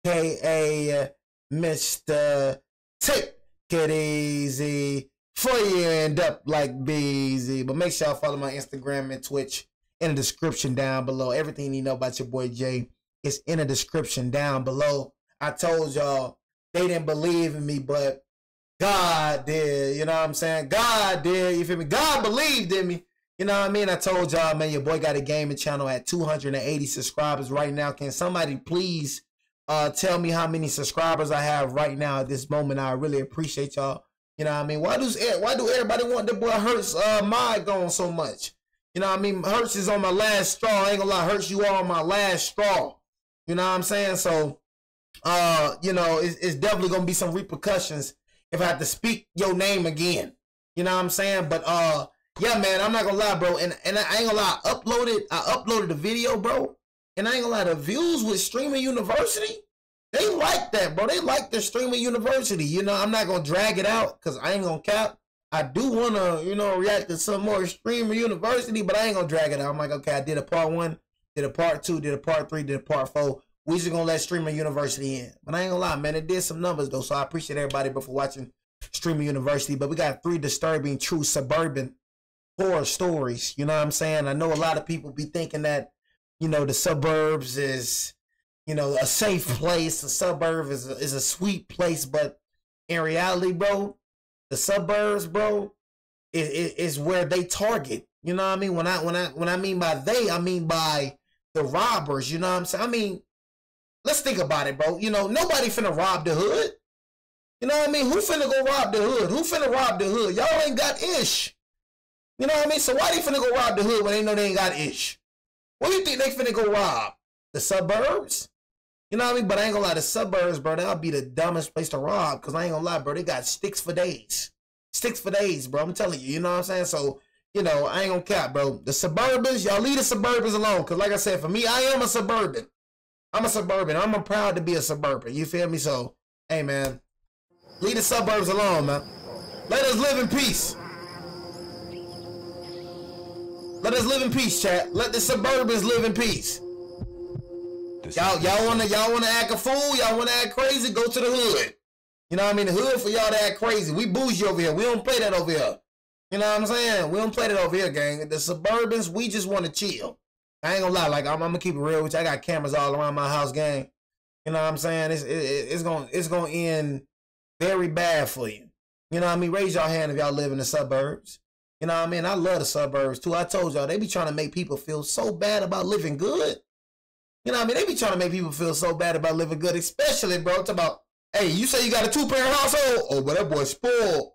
aka Mr. Take It Easy before you end up like Beezy. But make sure y'all follow my Instagram and Twitch in the description down below. Everything you know about your boy Jay is in the description down below. I told y'all they didn't believe in me, but God did. You know what I'm saying? God did. You feel me? God believed in me. You know what I mean? I told y'all, man, your boy got a gaming channel at 280 subscribers right now. Can somebody please tell me how many subscribers I have right now at this moment? I really appreciate y'all. You know what I mean? Why do everybody want the boy Hurts mod going so much? You know what I mean? Hurts is on my last straw. I ain't gonna lie, Hurts, you are on my last straw. You know what I'm saying? So, you know, it's definitely gonna be some repercussions if I have to speak your name again. You know what I'm saying? But yeah, man, I'm not gonna lie, bro. And I ain't gonna lie, I uploaded the video, bro. And I ain't gonna lie, the views with Streaming University, they like that, bro. They like the Streaming University. You know, I'm not gonna drag it out because I ain't gonna cap. I do wanna, you know, react to some more Streaming University, but I ain't gonna drag it out. I'm like, okay, I did a part 1, did a part 2, did a part 3, did a part 4. We just gonna let Streaming University in. But I ain't gonna lie, man, it did some numbers though. So I appreciate everybody for watching Streaming University. But we got 3 disturbing true suburban horror stories. You know what I'm saying? I know a lot of people be thinking that, you know, the suburbs is, you know, a safe place. The suburb is a sweet place, but in reality, bro, the suburbs, bro, is where they target. You know what I mean? When I mean by they, I mean by the robbers. You know what I'm saying? I mean, let's think about it, bro. You know, nobody finna rob the hood. You know what I mean? Who finna go rob the hood? Who finna rob the hood? Y'all ain't got ish. You know what I mean? So why they finna go rob the hood when they know they ain't got ish? What do you think they finna go rob? The suburbs? You know what I mean? But I ain't gonna lie, the suburbs, bro, that'll be the dumbest place to rob. Because I ain't gonna lie, bro, they got sticks for days. Sticks for days, bro. I'm telling you, you know what I'm saying? So, you know, I ain't gonna cap, bro. The suburbans, y'all leave the suburbans alone. Because like I said, for me, I am a suburban. I'm a suburban. I'm proud to be a suburban. You feel me? So, hey, man, leave the suburbs alone, man. Let us live in peace. Let us live in peace, chat. Let the suburbans live in peace. Y'all wanna act a fool? Y'all wanna act crazy? Go to the hood. You know what I mean? The hood for y'all to act crazy. We bougie over here. We don't play that over here. You know what I'm saying? We don't play that over here, gang. The suburbans, we just want to chill. I ain't gonna lie. Like I'm gonna keep it real with you. I got cameras all around my house, gang. You know what I'm saying? It's gonna end very bad for you. You know what I mean? Raise your hand if y'all live in the suburbs. You know what I mean? I love the suburbs too. I told y'all, they be trying to make people feel so bad about living good. You know what I mean? They be trying to make people feel so bad about living good, especially, bro. It's about, hey, you say you got a 2-parent household? Oh, but that boy spoiled.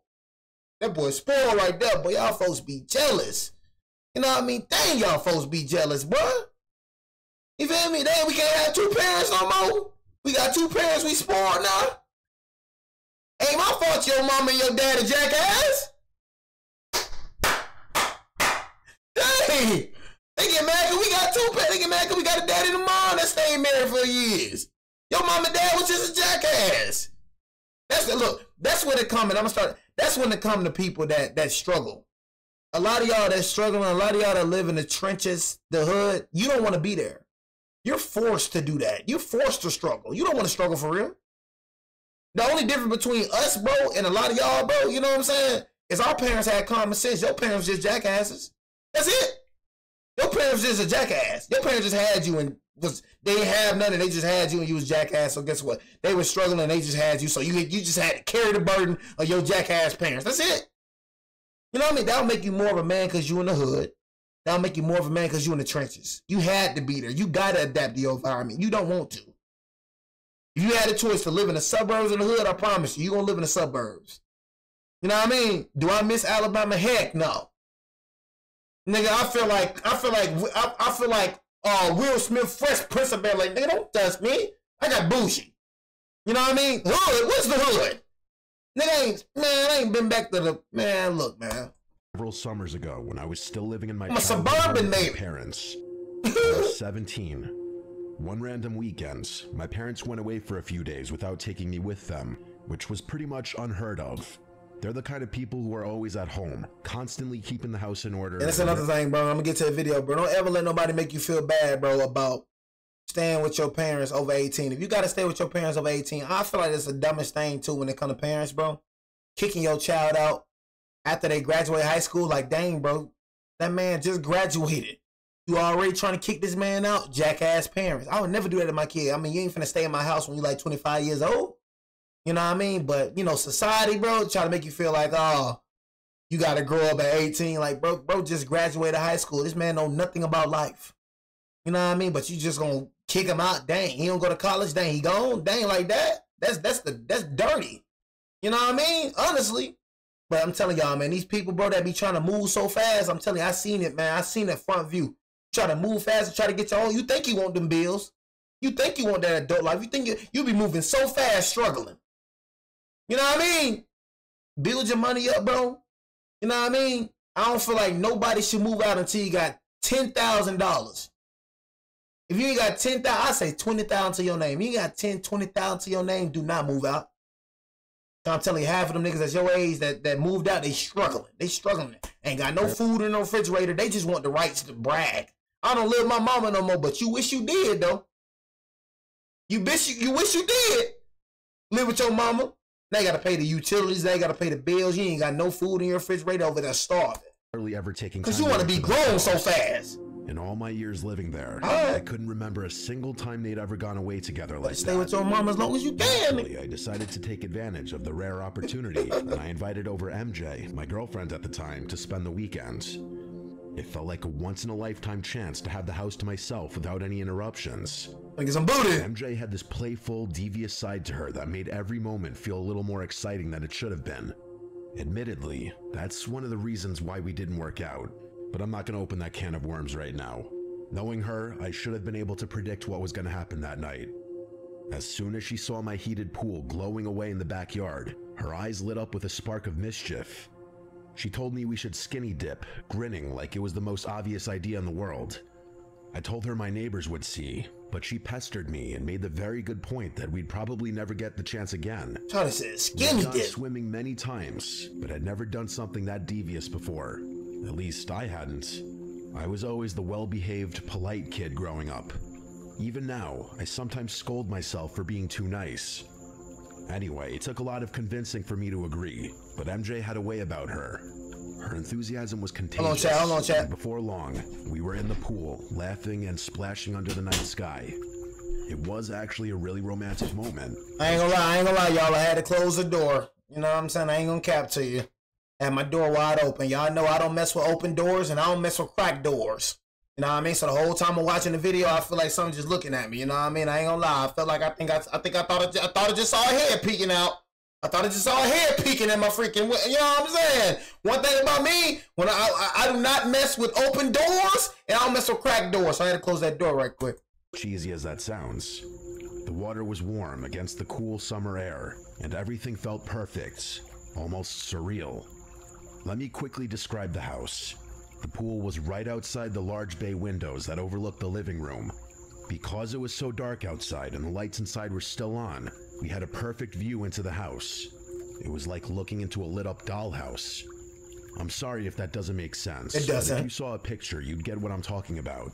That boy spoiled right there, but y'all folks be jealous. You know what I mean? Dang, y'all folks be jealous, bro. You feel me? Dang, we can't have 2 parents no more. We got 2 parents, we spoiled now. Ain't my fault your mama and your dad are jackass. Dang, they get mad because we got 2 parents. They get mad because we got a daddy and a mom that stayed married for years. Your mom and dad was just a jackass. That's when it come, and I'm gonna start. That's when it come to people that struggle. A lot of y'all that's struggling, a lot of y'all that live in the trenches, the hood, you don't want to be there. You're forced to do that. You're forced to struggle. You don't want to struggle for real. The only difference between us, bro, and a lot of y'all, bro, you know what I'm saying, is our parents had common sense. Your parents just jackasses. That's it. Your parents just a jackass. Your parents just had you and they didn't have nothing. They just had you and you was jackass. So guess what? They were struggling and they just had you. So you just had to carry the burden of your jackass parents. That's it. You know what I mean? That'll make you more of a man because you in the hood. That'll make you more of a man because you in the trenches. You had to be there. You got to adapt to your environment. You don't want to. If you had a choice to live in the suburbs or the hood, I promise you're going to live in the suburbs. You know what I mean? Do I miss Alabama? Heck no. Nigga, I feel like Will Smith, Fresh Prince of Bel-Air. Nigga, don't touch me. I got bougie. You know what I mean? Hood, what's the hood? Nigga I ain't been back to the, man, look, man. Several summers ago, when I was still living in my suburban neighbor. Parents, I was 17. One random weekend, my parents went away for a few days without taking me with them, which was pretty much unheard of. They're the kind of people who are always at home, constantly keeping the house in order. And that's another thing, bro. I'm gonna get to the video, bro. Don't ever let nobody make you feel bad, bro, about staying with your parents over 18. If you got to stay with your parents over 18, I feel like it's the dumbest thing, too, when it comes to parents, bro. Kicking your child out after they graduate high school. Like, dang, bro, that man just graduated. You already trying to kick this man out? Jackass parents. I would never do that to my kid. I mean, you ain't finna stay in my house when you like 25 years old. You know what I mean? But, you know, society, bro, try to make you feel like, oh, you got to grow up at 18. Like, bro just graduated high school. This man know nothing about life. You know what I mean? But you just gonna kick him out. Dang, he don't go to college. Dang, he gone. Dang, like that. That's dirty. You know what I mean? Honestly. But I'm telling y'all, man, these people, bro, that be trying to move so fast. I'm telling you, I seen it, man. I seen it front view. Try to move fast and try to get your own. You think you want them bills. You think you want that adult life. You think you be moving so fast, struggling. You know what I mean? Build your money up, bro. You know what I mean? I don't feel like nobody should move out until you got $10,000. If you ain't got 10,000, I say 20,000 to your name. You ain't got 10, 20,000 to your name, do not move out. I'm telling you, half of them niggas that's your age that moved out, they struggling. They struggling. Ain't got no food in no refrigerator. They just want the rights to brag. I don't live with my mama no more, but you wish you did, though. You wish you did live with your mama. They got to pay the utilities. They got to pay the bills. You ain't got no food in your refrigerator over there starving. Hardly ever taking because you want to be grown so fast. In all my years living there, I couldn't remember a single time they'd ever gone away together like that. Stay with your mom as long as you can. I decided to take advantage of the rare opportunity, and I invited over MJ, my girlfriend at the time, to spend the weekends. It felt like a once-in-a-lifetime chance to have the house to myself without any interruptions. Like some booty. MJ had this playful, devious side to her that made every moment feel a little more exciting than it should have been. Admittedly, that's one of the reasons why we didn't work out. But I'm not going to open that can of worms right now. Knowing her, I should have been able to predict what was going to happen that night. As soon as she saw my heated pool glowing away in the backyard, her eyes lit up with a spark of mischief. She told me we should skinny dip, grinning like it was the most obvious idea in the world. I told her my neighbors would see, but she pestered me and made the very good point that we'd probably never get the chance again. Trying to say skinny dip. I'd gone swimming many times, but had never done something that devious before. At least I hadn't. I was always the well-behaved, polite kid growing up. Even now, I sometimes scold myself for being too nice. Anyway, it took a lot of convincing for me to agree, but MJ had a way about her. Her enthusiasm was contagious. Hold on, chat. And before long, we were in the pool, laughing and splashing under the night sky. It was actually a really romantic moment. I ain't gonna lie, y'all. I had to close the door. You know what I'm saying? I ain't gonna cap to you. I had my door wide open. Y'all know I don't mess with open doors and I don't mess with cracked doors. You know what I mean? So the whole time I'm watching the video, I feel like someone's just looking at me. You know what I mean? I ain't gonna lie. I felt like I thought it just saw a head peeking out. I thought it just saw a head peeking at my freaking. You know what I'm saying? One thing about me, when I do not mess with open doors and I don't mess with cracked doors. So I had to close that door right quick. Cheesy as that sounds, the water was warm against the cool summer air, and everything felt perfect, almost surreal. Let me quickly describe the house. The pool was right outside the large bay windows that overlooked the living room. Because it was so dark outside and the lights inside were still on, we had a perfect view into the house. It was like looking into a lit-up dollhouse. I'm sorry if that doesn't make sense. It doesn't. If you saw a picture, you'd get what I'm talking about.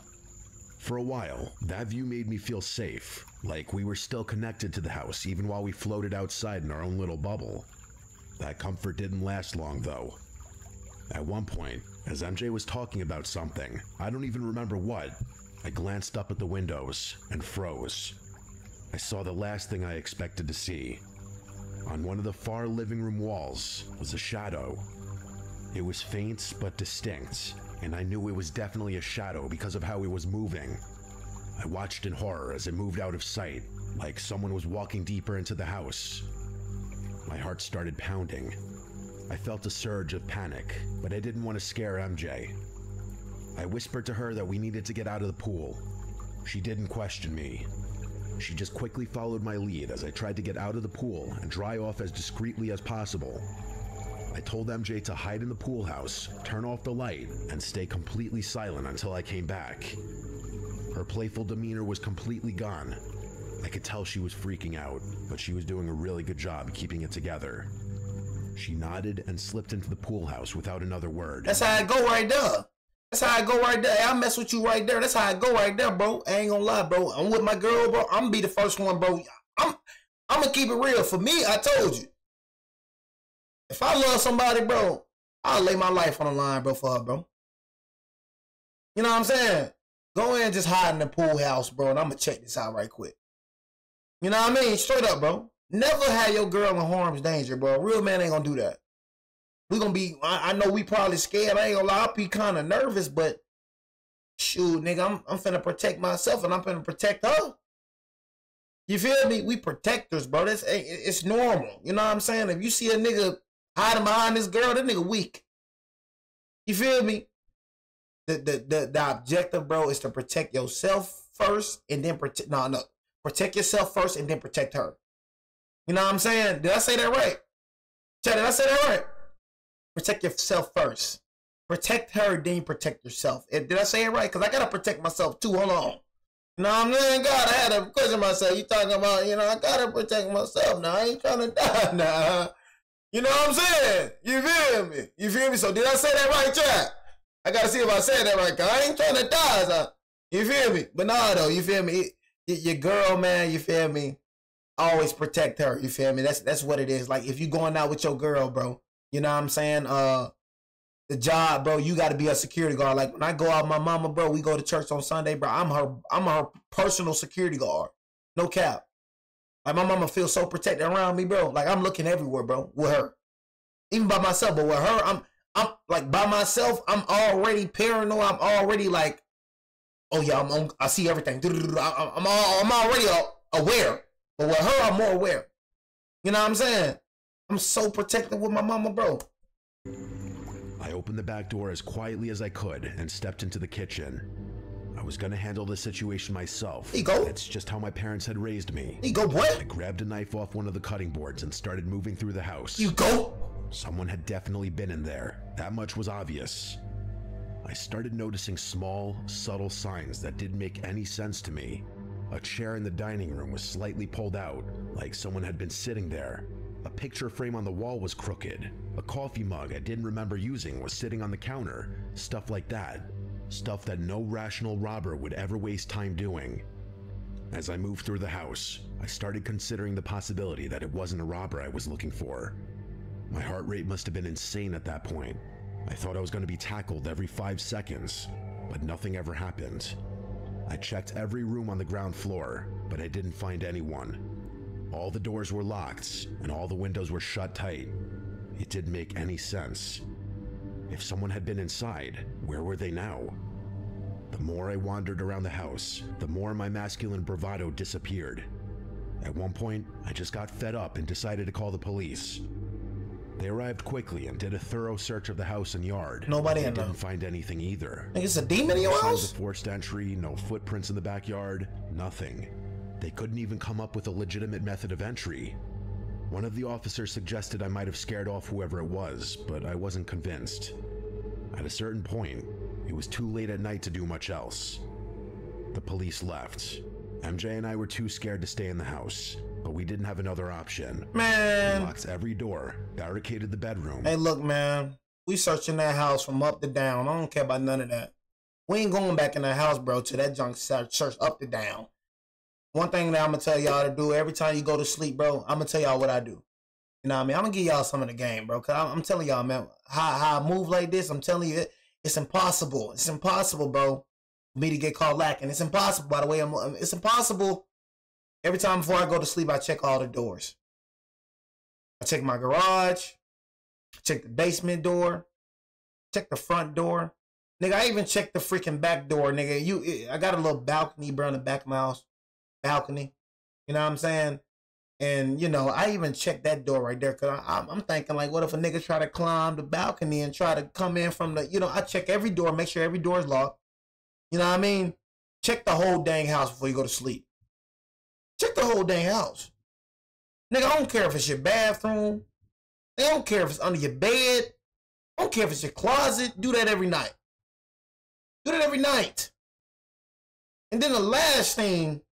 For a while, that view made me feel safe, like we were still connected to the house even while we floated outside in our own little bubble. That comfort didn't last long, though. At one point, as MJ was talking about something, I don't even remember what, I glanced up at the windows and froze. I saw the last thing I expected to see. On one of the far living room walls was a shadow. It was faint but distinct, and I knew it was definitely a shadow because of how it was moving. I watched in horror as it moved out of sight, like someone was walking deeper into the house. My heart started pounding. I felt a surge of panic, but I didn't want to scare MJ. I whispered to her that we needed to get out of the pool. She didn't question me. She just quickly followed my lead as I tried to get out of the pool and dry off as discreetly as possible. I told MJ to hide in the pool house, turn off the light, and stay completely silent until I came back. Her playful demeanor was completely gone. I could tell she was freaking out, but she was doing a really good job keeping it together. She nodded and slipped into the pool house without another word. That's how I go right there. That's how I go right there. Hey, I mess with you right there. That's how I go right there, bro. I ain't gonna lie, bro. I'm with my girl, bro. I'm gonna be the first one, bro. I'm gonna keep it real. For me, I told you. If I love somebody, bro, I'll lay my life on the line, bro, for her, bro. You know what I'm saying? Go in and just hide in the pool house, bro, and I'm gonna check this out right quick. You know what I mean? Straight up, bro. Never have your girl in harm's danger, bro. A real man ain't gonna do that. We gonna be, I know we probably scared. I ain't gonna lie, I'll be kind of nervous, but shoot, nigga, I'm finna protect myself and I'm finna protect her. You feel me? We protectors, bro. It's normal. You know what I'm saying? If you see a nigga hiding behind this girl, that nigga weak. You feel me? The objective, bro, is to protect yourself first and then protect yourself first and then protect her. You know what I'm saying? Did I say that right? Chad, did I say that right? Protect yourself first. Protect her, then you protect yourself. Did I say it right? Because I got to protect myself too. Hold on. You know what I'm saying? God, I had to question myself. You talking about, you know, I got to protect myself now. I ain't trying to die now. You know what I'm saying? You feel me? You feel me? So did I say that right, Chad? I got to see if I said that right. Because I ain't trying to die. So, you feel me? But no, though. You feel me? Your girl, man, you feel me? Always protect her. You feel me? That's what it is. Like, if you going out with your girl, bro, you know what I'm saying? The job, bro, you got to be a security guard. Like, when I go out with my mama, bro, we go to church on Sunday, bro. I'm her personal security guard. No cap. Like, my mama feels so protected around me, bro. Like, I'm looking everywhere, bro, with her. Even by myself, but with her, I'm like, by myself, I'm already paranoid. I'm already like, oh yeah, I see everything. I'm already aware. But with her, I'm more aware. You know what I'm saying? I'm so protective with my mama, bro. I opened the back door as quietly as I could and stepped into the kitchen. I was gonna handle the situation myself. There you go. It's just how my parents had raised me. There you go, boy. I grabbed a knife off one of the cutting boards and started moving through the house. You go. Someone had definitely been in there. That much was obvious. I started noticing small, subtle signs that didn't make any sense to me. A chair in the dining room was slightly pulled out, like someone had been sitting there. A picture frame on the wall was crooked. A coffee mug I didn't remember using was sitting on the counter. Stuff like that. Stuff that no rational robber would ever waste time doing. As I moved through the house, I started considering the possibility that it wasn't a robber I was looking for. My heart rate must have been insane at that point. I thought I was going to be tackled every 5 seconds, but nothing ever happened. I checked every room on the ground floor, but I didn't find anyone. All the doors were locked, and all the windows were shut tight. It didn't make any sense. If someone had been inside, where were they now? The more I wandered around the house, the more my masculine bravado disappeared. At one point, I just got fed up and decided to call the police. They arrived quickly and did a thorough search of the house and yard. Nobody in there. Didn't find anything either. Think it's a demon in your house? No signs of forced entry, no footprints in the backyard, nothing. They couldn't even come up with a legitimate method of entry. One of the officers suggested I might have scared off whoever it was, but I wasn't convinced. At a certain point, it was too late at night to do much else. The police left. MJ and I were too scared to stay in the house, but we didn't have another option. Man. We locked every door, barricaded the bedroom. Hey, look, man. We searching that house from up to down. I don't care about none of that. We ain't going back in that house, bro, till that junk search up to down. One thing that I'm going to tell y'all to do every time you go to sleep, bro, I'm going to tell y'all what I do. You know what I mean? I'm going to give y'all some of the game, bro, because I'm telling y'all, man, how I move like this, I'm telling you, it's impossible. It's impossible, bro, for me to get caught lacking. It's impossible, by the way. It's impossible. Every time before I go to sleep, I check all the doors. I check my garage, check the basement door, check the front door. Nigga, I even checked the freaking back door, nigga. I got a little balcony, bro, in the back of my house. Balcony. You know what I'm saying? And, you know, I even checked that door right there because I'm thinking, like, what if a nigga try to climb the balcony and try to come in from the, you know, I check every door, make sure every door is locked. You know what I mean? Check the whole dang house before you go to sleep. Check the whole dang house. Nigga, I don't care if it's your bathroom. I don't care if it's under your bed. I don't care if it's your closet. Do that every night. Do that every night. And then the last thing,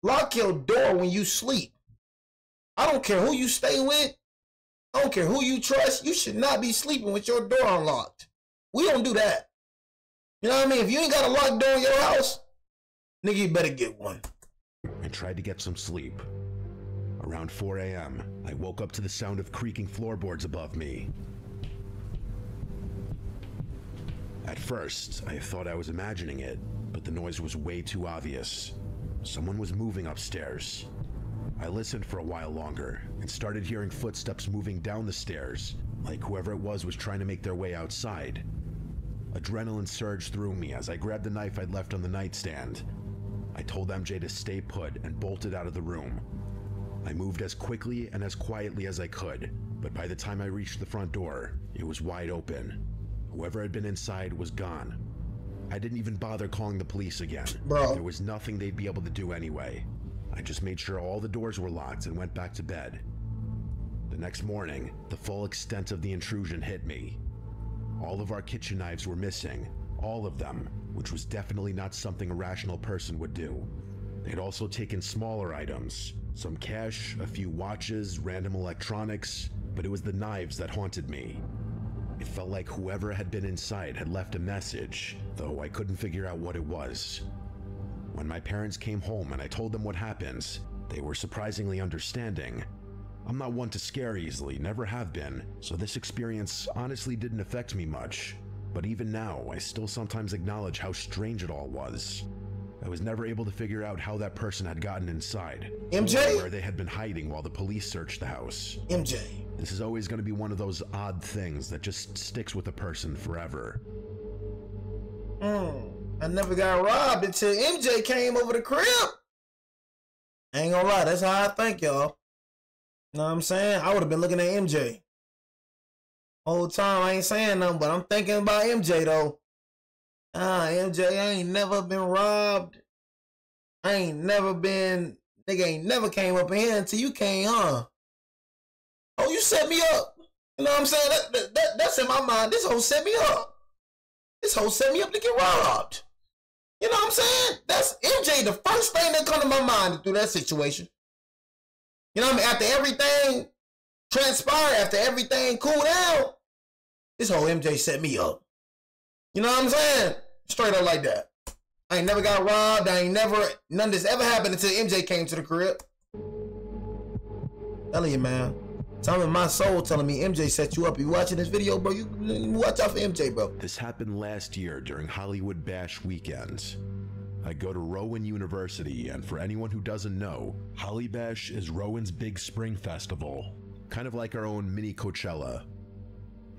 lock your door when you sleep. I don't care who you stay with. I don't care who you trust. You should not be sleeping with your door unlocked. We don't do that. You know what I mean? If you ain't got a locked door in your house, nigga, you better get one. And tried to get some sleep. Around 4 a.m., I woke up to the sound of creaking floorboards above me. At first, I thought I was imagining it, but the noise was way too obvious. Someone was moving upstairs. I listened for a while longer and started hearing footsteps moving down the stairs, like whoever it was trying to make their way outside. Adrenaline surged through me as I grabbed the knife I'd left on the nightstand. I told MJ to stay put and bolted out of the room. I moved as quickly and as quietly as I could, but by the time I reached the front door, it was wide open. Whoever had been inside was gone. I didn't even bother calling the police again. Bro. There was nothing they'd be able to do anyway. I just made sure all the doors were locked and went back to bed. The next morning, the full extent of the intrusion hit me. All of our kitchen knives were missing, all of them, which was definitely not something a rational person would do. They'd also taken smaller items, some cash, a few watches, random electronics, but it was the knives that haunted me. It felt like whoever had been inside had left a message, though I couldn't figure out what it was. When my parents came home and I told them what happened, they were surprisingly understanding. I'm not one to scare easily, never have been, so this experience honestly didn't affect me much. But even now, I still sometimes acknowledge how strange it all was. I was never able to figure out how that person had gotten inside, MJ? or where they had been hiding while the police searched the house. MJ. This is always going to be one of those odd things that just sticks with a person forever. I never got robbed until MJ came over the crib. I ain't gonna lie, that's how I think, y'all. Know what I'm saying? I would have been looking at MJ. Whole time I ain't saying nothing, but I'm thinking about MJ though. MJ, I ain't never been robbed. I ain't never been, nigga ain't never came up in here until you came, huh? Oh, you set me up. You know what I'm saying? That's in my mind. This hoe set me up. This hoe set me up to get robbed. You know what I'm saying? That's MJ, the first thing that come to my mind through that situation. You know what I mean? After everything transpired, after everything cooled down, this whole MJ set me up. You know what I'm saying? Straight up like that. I ain't never got robbed. None of this ever happened until MJ came to the crib. Telling you, man. Something in my soul telling me MJ set you up. You watching this video, bro? You watch out for MJ, bro. This happened last year during Hollywood Bash weekends. I go to Rowan University, and for anyone who doesn't know, Holly Bash is Rowan's big spring festival, kind of like our own mini Coachella.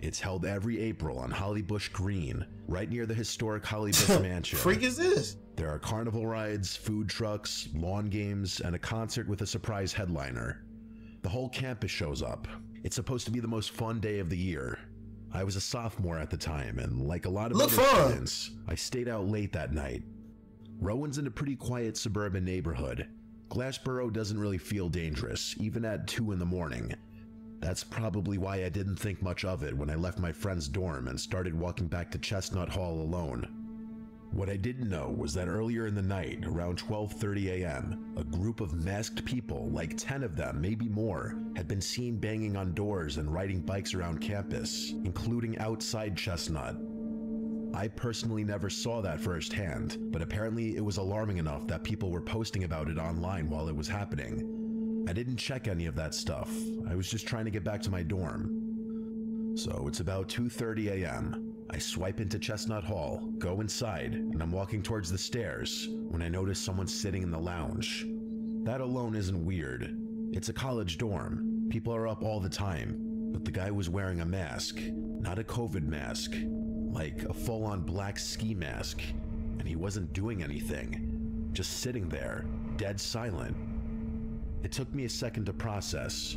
It's held every April on Hollybush Green, right near the historic Hollybush Mansion. Freak is this? There are carnival rides, food trucks, lawn games, and a concert with a surprise headliner. The whole campus shows up. It's supposed to be the most fun day of the year. I was a sophomore at the time, and like a lot of other students, I stayed out late that night. Rowan's in a pretty quiet suburban neighborhood. Glassboro doesn't really feel dangerous, even at 2 in the morning. That's probably why I didn't think much of it when I left my friend's dorm and started walking back to Chestnut Hall alone. What I didn't know was that earlier in the night, around 12:30 a.m., a group of masked people, like 10 of them, maybe more, had been seen banging on doors and riding bikes around campus, including outside Chestnut. I personally never saw that firsthand, but apparently it was alarming enough that people were posting about it online while it was happening. I didn't check any of that stuff. I was just trying to get back to my dorm. So it's about 2:30 a.m. I swipe into Chestnut Hall, go inside, and I'm walking towards the stairs when I notice someone sitting in the lounge. That alone isn't weird. It's a college dorm. People are up all the time, but the guy was wearing a mask, not a COVID mask, like a full-on black ski mask, and he wasn't doing anything, just sitting there, dead silent. It took me a second to process.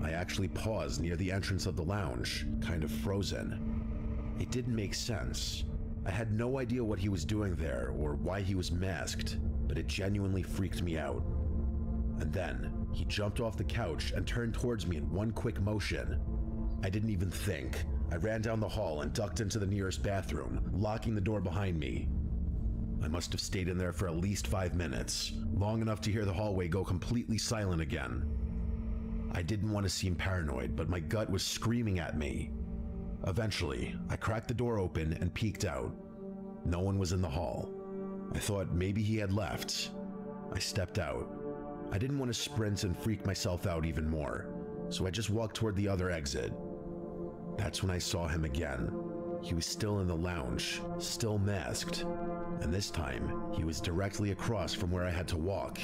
I actually paused near the entrance of the lounge, kind of frozen. It didn't make sense. I had no idea what he was doing there or why he was masked, but it genuinely freaked me out. And then, he jumped off the couch and turned towards me in one quick motion. I didn't even think. I ran down the hall and ducked into the nearest bathroom, locking the door behind me. I must have stayed in there for at least 5 minutes, long enough to hear the hallway go completely silent again. I didn't want to seem paranoid, but my gut was screaming at me. Eventually, I cracked the door open and peeked out. No one was in the hall. I thought maybe he had left. I stepped out. I didn't want to sprint and freak myself out even more, so I just walked toward the other exit. That's when I saw him again. He was still in the lounge, still masked, and this time he was directly across from where I had to walk.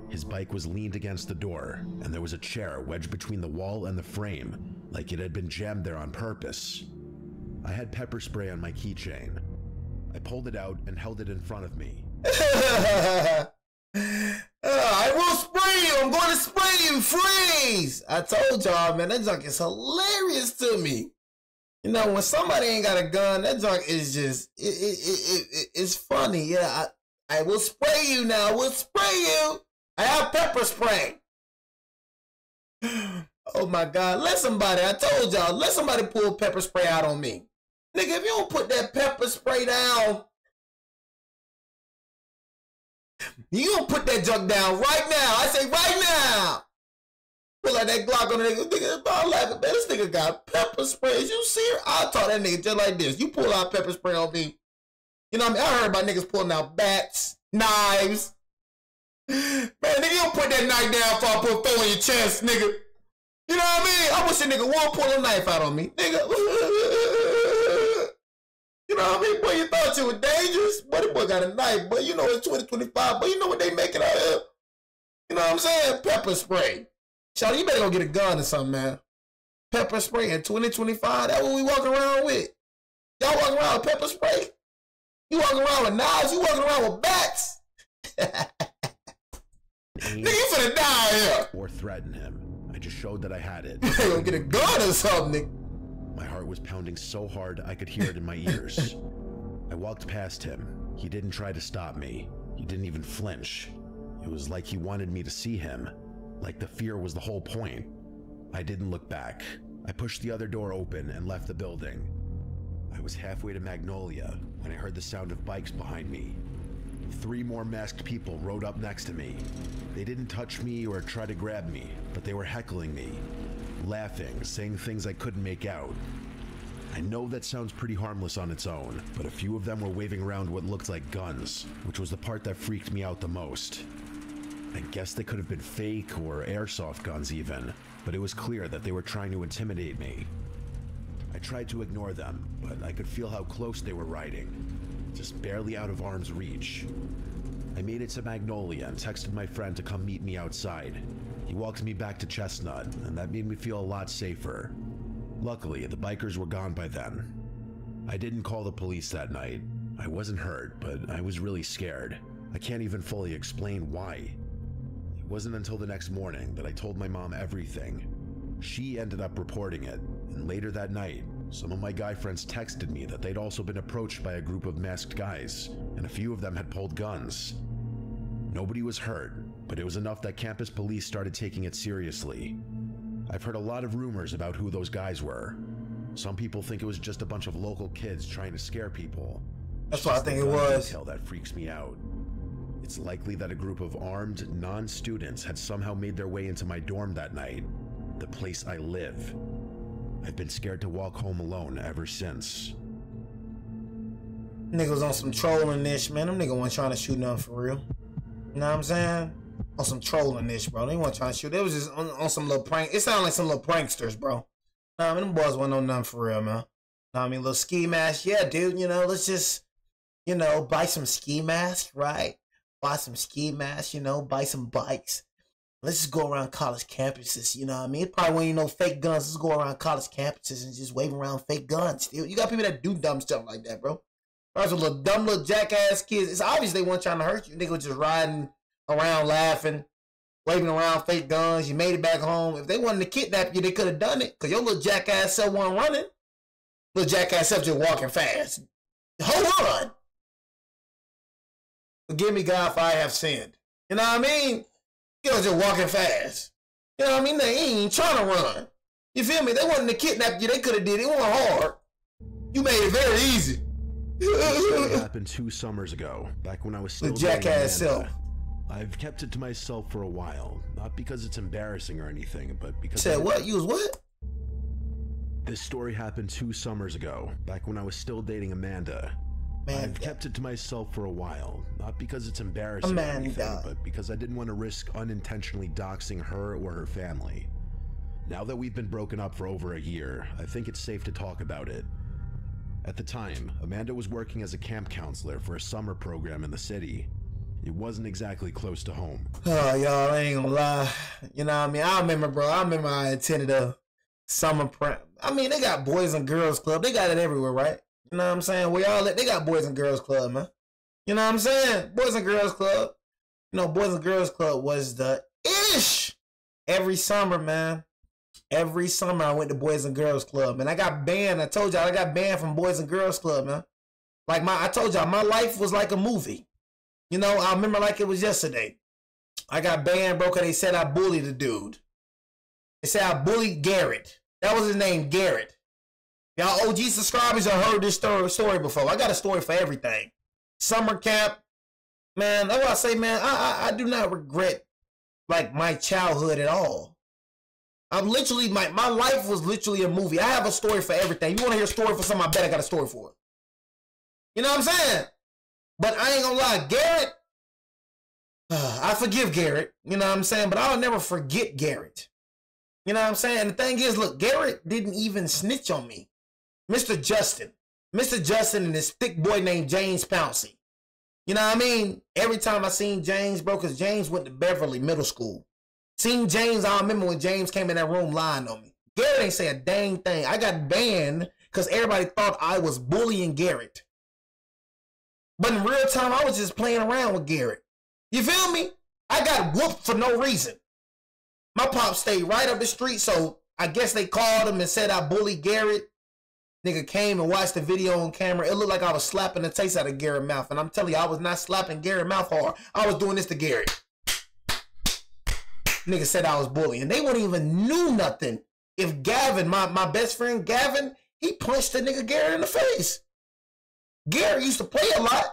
His bike was leaned against the door, and there was a chair wedged between the wall and the frame, like it had been jammed there on purpose. I had pepper spray on my keychain. I pulled it out and held it in front of me. I will spray you. I'm going to spray you. Freeze. I told y'all, man, that junk is hilarious to me. You know, when somebody ain't got a gun, that junk is just, it's funny. Yeah, I will spray you now. I will spray you. I have pepper spray. Oh my God. Let somebody, I told y'all, let somebody pull pepper spray out on me. Nigga, if you don't put that pepper spray down, you don't put that junk down right now. I say right now. Pull out that Glock on the nigga. I'm laughing, man. This nigga got pepper spray. Is you serious? I taught that nigga just like this. You pull out pepper spray on me. You know what I mean? I heard about niggas pulling out bats, knives. Man, nigga, you don't put that knife down before I put four in your chest, nigga. You know what I mean? I wish a nigga won't pull a knife out on me, nigga. You know what I mean? Boy, you thought you were dangerous? Boy, the boy got a knife. But you know it's 2025. But you know what they making out here? You know what I'm saying? Pepper spray. Shawty, you better go get a gun or something, man. Pepper spray in 2025. That's what we walking around with. Y'all walking around with pepper spray? You walking around with knives? You walking around with bats? Nigga, you finna die here. Or threaten him. I just showed that I had it. You gonna get a gun or something, nigga. My heart was pounding so hard I could hear it in my ears. I walked past him. He didn't try to stop me. He didn't even flinch. It was like he wanted me to see him. Like the fear was the whole point. I didn't look back. I pushed the other door open and left the building. I was halfway to Magnolia when I heard the sound of bikes behind me. 3 more masked people rode up next to me. They didn't touch me or try to grab me, but they were heckling me, laughing, saying things I couldn't make out. I know that sounds pretty harmless on its own, but a few of them were waving around what looked like guns, which was the part that freaked me out the most. I guess they could have been fake or airsoft guns even, but it was clear that they were trying to intimidate me. I tried to ignore them, but I could feel how close they were riding, just barely out of arm's reach. I made it to Magnolia and texted my friend to come meet me outside. He walked me back to Chestnut, and that made me feel a lot safer. Luckily, the bikers were gone by then. I didn't call the police that night. I wasn't hurt, but I was really scared. I can't even fully explain why. It wasn't until the next morning that I told my mom everything. She ended up reporting it, and later that night, some of my guy friends texted me that they'd also been approached by a group of masked guys, and a few of them had pulled guns. Nobody was hurt, but it was enough that campus police started taking it seriously. I've heard a lot of rumors about who those guys were. Some people think it was just a bunch of local kids trying to scare people. That's what I think it was. Detail that freaks me out. It's likely that a group of armed non-students had somehow made their way into my dorm that night, the place I live. I've been scared to walk home alone ever since. Niggas on some trolling ish, man. Them niggas weren't trying to shoot nothing for real. You know what I'm saying? On some trolling ish, bro. They weren't trying to shoot. They was just on some little prank. It sounded like some little pranksters, bro. Nah, I mean, them boys wasn't on nothing for real, man. Nah, I mean, little ski mask. Yeah, dude, you know, let's just, you know, buy some ski masks, right? Buy some ski masks, you know, buy some bikes. Let's just go around college campuses, you know what I mean? It probably when you know fake guns, let's go around college campuses and just wave around fake guns. Dude. You got people that do dumb stuff like that, bro. There's a little dumb little jackass kids. It's obvious they weren't trying to hurt you. Niggas was just riding around laughing, waving around fake guns. You made it back home. If they wanted to kidnap you, they could have done it. Because your little jackass self wasn't running. Little jackass self just walking fast. Hold on. Forgive me, God, if I have sinned. You know what I mean? You know, just walking fast. You know what I mean? They ain't trying to run. You feel me? They wanted to kidnap you. They could have did it. It wasn't hard. You made it very easy. It happened 2 summers ago, back when I was still the jackass self. I've kept it to myself for a while, not because it's embarrassing or anything, but because... Said what? You was what? This story happened 2 summers ago, back when I was still dating Amanda. Man, I've kept it to myself for a while, not because it's embarrassing or anything, but because I didn't want to risk unintentionally doxing her or her family. Now that we've been broken up for over a year, I think it's safe to talk about it. At the time, Amanda was working as a camp counselor for a summer program in the city. It wasn't exactly close to home. Oh, y'all, I ain't gonna lie. You know what I mean? I remember I attended a summer I mean, they got Boys and Girls Club. They got it everywhere, right? You know what I'm saying? They got Boys and Girls Club, man. You know what I'm saying? Boys and Girls Club. You know, Boys and Girls Club was the ish every summer, man. Every summer I went to Boys and Girls Club, and I got banned. I told y'all I got banned from Boys and Girls Club, man. Like I told y'all, my life was like a movie. You know, I remember like it was yesterday. I got banned, bro, because they said I bullied the dude. They said I bullied Garrett. That was his name, Garrett. Y'all OG subscribers have heard this story before. I got a story for everything. Summer camp. Man, that's what I say, man. I do not regret, like, my childhood at all. I'm literally, my life was literally a movie. I have a story for everything. You want to hear a story for something, I bet I got a story for it. You know what I'm saying? But I ain't gonna lie, Garrett, I forgive Garrett, you know what I'm saying? But I'll never forget Garrett. You know what I'm saying? And the thing is, look, Garrett didn't even snitch on me. Mr. Justin and this thick boy named James Pouncey. You know what I mean? Every time I seen James, bro, because James went to Beverly Middle School. Seen James, I remember when James came in that room lying on me. Garrett ain't say a dang thing. I got banned because everybody thought I was bullying Garrett. But in real time, I was just playing around with Garrett. You feel me? I got whooped for no reason. My pop stayed right up the street, so I guess they called him and said I bullied Garrett. Nigga came and watched the video on camera. It looked like I was slapping the taste out of Garrett's mouth. And I'm telling you, I was not slapping Garrett's mouth hard. I was doing this to Garrett. Nigga said I was bullying. They wouldn't even knew nothing. If Gavin, my best friend Gavin, he punched the nigga Garrett in the face. Garrett used to play a lot.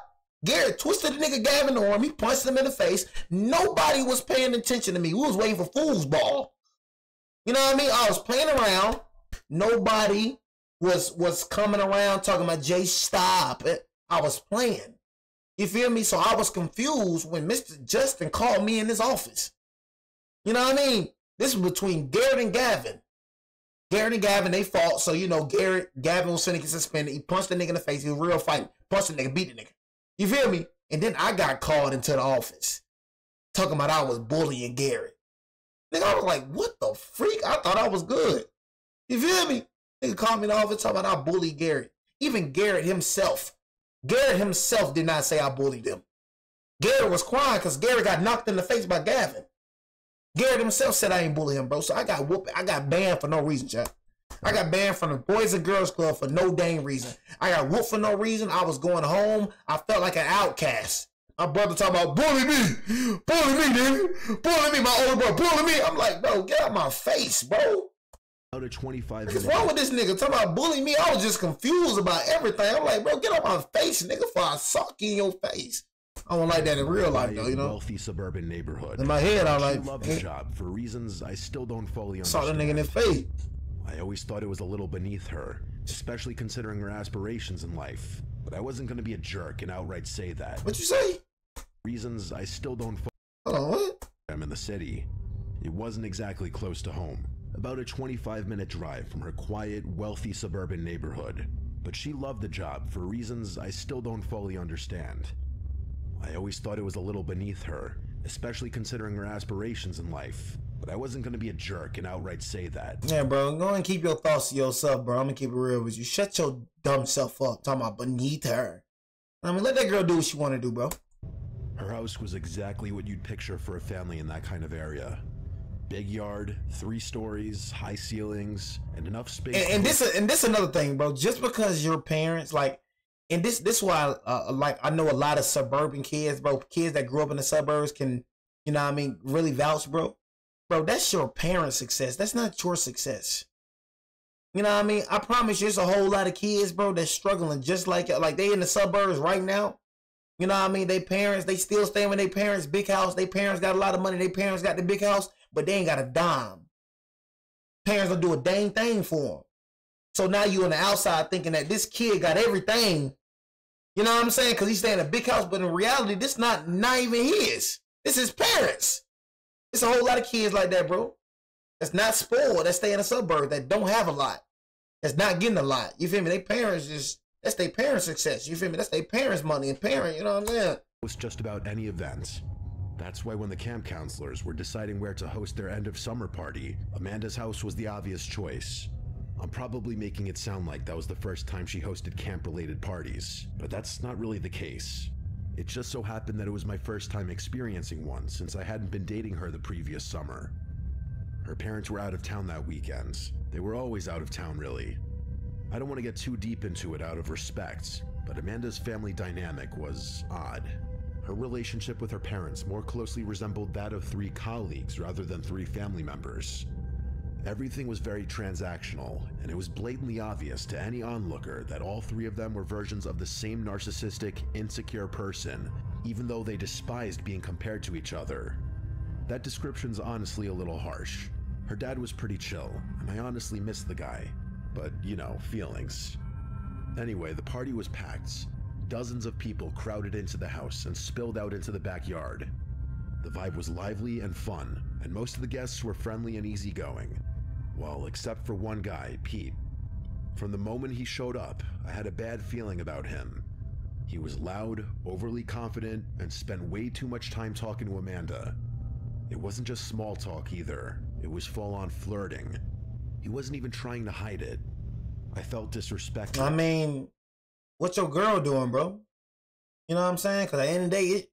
Garrett twisted the nigga Gavin the arm. He punched him in the face. Nobody was paying attention to me. We was waiting for foosball. You know what I mean? I was playing around. Nobody was coming around talking about, Jay, stop it. I was playing. You feel me? So I was confused when Mr. Justin called me in his office. You know what I mean? This was between Garrett and Gavin. Garrett and Gavin, they fought. So, you know, Gavin was finna get suspended. He punched the nigga in the face. He was real fighting. Punched the nigga, beat the nigga. You feel me? And then I got called into the office. Talking about I was bullying Garrett. Nigga, I was like, what the freak? I thought I was good. You feel me? Nigga called me in the office talking about I bullied Garrett. Even Garrett himself did not say I bullied him. Garrett was crying because Garrett got knocked in the face by Gavin. Garrett himself said I ain't bully him, bro. So I got whooped. I got banned for no reason, chat. I got banned from the Boys and Girls Club for no dang reason. I got whooped for no reason. I was going home. I felt like an outcast. My brother talking about, bully me, nigga. Bully me, my older brother, bully me. I'm like, bro, get out my face, bro. Out of 25 What's wrong with this nigga? Talking about bullying me. I was just confused about everything. I'm like, bro, get out my face, nigga, before I sock you in your face. I don't like that in real life, though, you know? Wealthy suburban neighborhood. In my head, I I like, love the job for reasons I still don't fully understand. saw the nigga in the face. I always thought it was a little beneath her, especially considering her aspirations in life. But I wasn't going to be a jerk and outright say that. What you say? Reasons I still don't Hold on, what? I'm in the city. It wasn't exactly close to home. About a 25-minute drive from her quiet, wealthy suburban neighborhood. But she loved the job for reasons I still don't fully understand. I always thought it was a little beneath her, especially considering her aspirations in life. But I wasn't going to be a jerk and outright say that. Yeah, bro, go and keep your thoughts to yourself, bro. I'm going to keep it real with you. Shut your dumb self up, talking about beneath her. I mean, let that girl do what she want to do, bro. Her house was exactly what you'd picture for a family in that kind of area. Big yard, 3 stories, high ceilings, and enough space. And this another thing, bro. Just because your parents, like, and this why, like, I know a lot of suburban kids, bro. Kids that grew up in the suburbs can, you know what I mean, really vouch, bro. Bro, that's your parents' success. That's not your success. You know what I mean? I promise you, there's a whole lot of kids, bro, that's struggling just like they in the suburbs right now. You know what I mean? They parents, they still staying with their parents' big house. Their parents got a lot of money. Their parents got the big house, but they ain't got a dime. Parents don't do a dang thing for them. So now you on the outside thinking that this kid got everything, You know what I'm saying? Because he's staying in a big house, but in reality, this not even his. This is his parents. It's a whole lot of kids like that, bro. That's not spoiled. That stay in the suburb. That don't have a lot. That's not getting a lot. You feel me? They parents that's their parents' success. You feel me? That's their parents' money and parent. You know what I'm saying? It was just about any event. That's why when the camp counselors were deciding where to host their end of summer party, Amanda's house was the obvious choice. I'm probably making it sound like that was the first time she hosted camp-related parties, but that's not really the case. It just so happened that it was my first time experiencing one since I hadn't been dating her the previous summer. Her parents were out of town that weekend. They were always out of town, really. I don't want to get too deep into it out of respect, but Amanda's family dynamic was odd. Her relationship with her parents more closely resembled that of 3 colleagues rather than 3 family members. Everything was very transactional, and it was blatantly obvious to any onlooker that all 3 of them were versions of the same narcissistic, insecure person, even though they despised being compared to each other. That description's honestly a little harsh. Her dad was pretty chill, and I honestly missed the guy. But, you know, feelings. Anyway, the party was packed. Dozens of people crowded into the house and spilled out into the backyard. The vibe was lively and fun, and most of the guests were friendly and easygoing. Well, except for one guy, Pete. From the moment he showed up, I had a bad feeling about him. He was loud, overly confident, and spent way too much time talking to Amanda. It wasn't just small talk either, it was full-on flirting. He wasn't even trying to hide it. I felt disrespected. I mean, what's your girl doing, bro? You know what I'm saying? Because at the end of the day,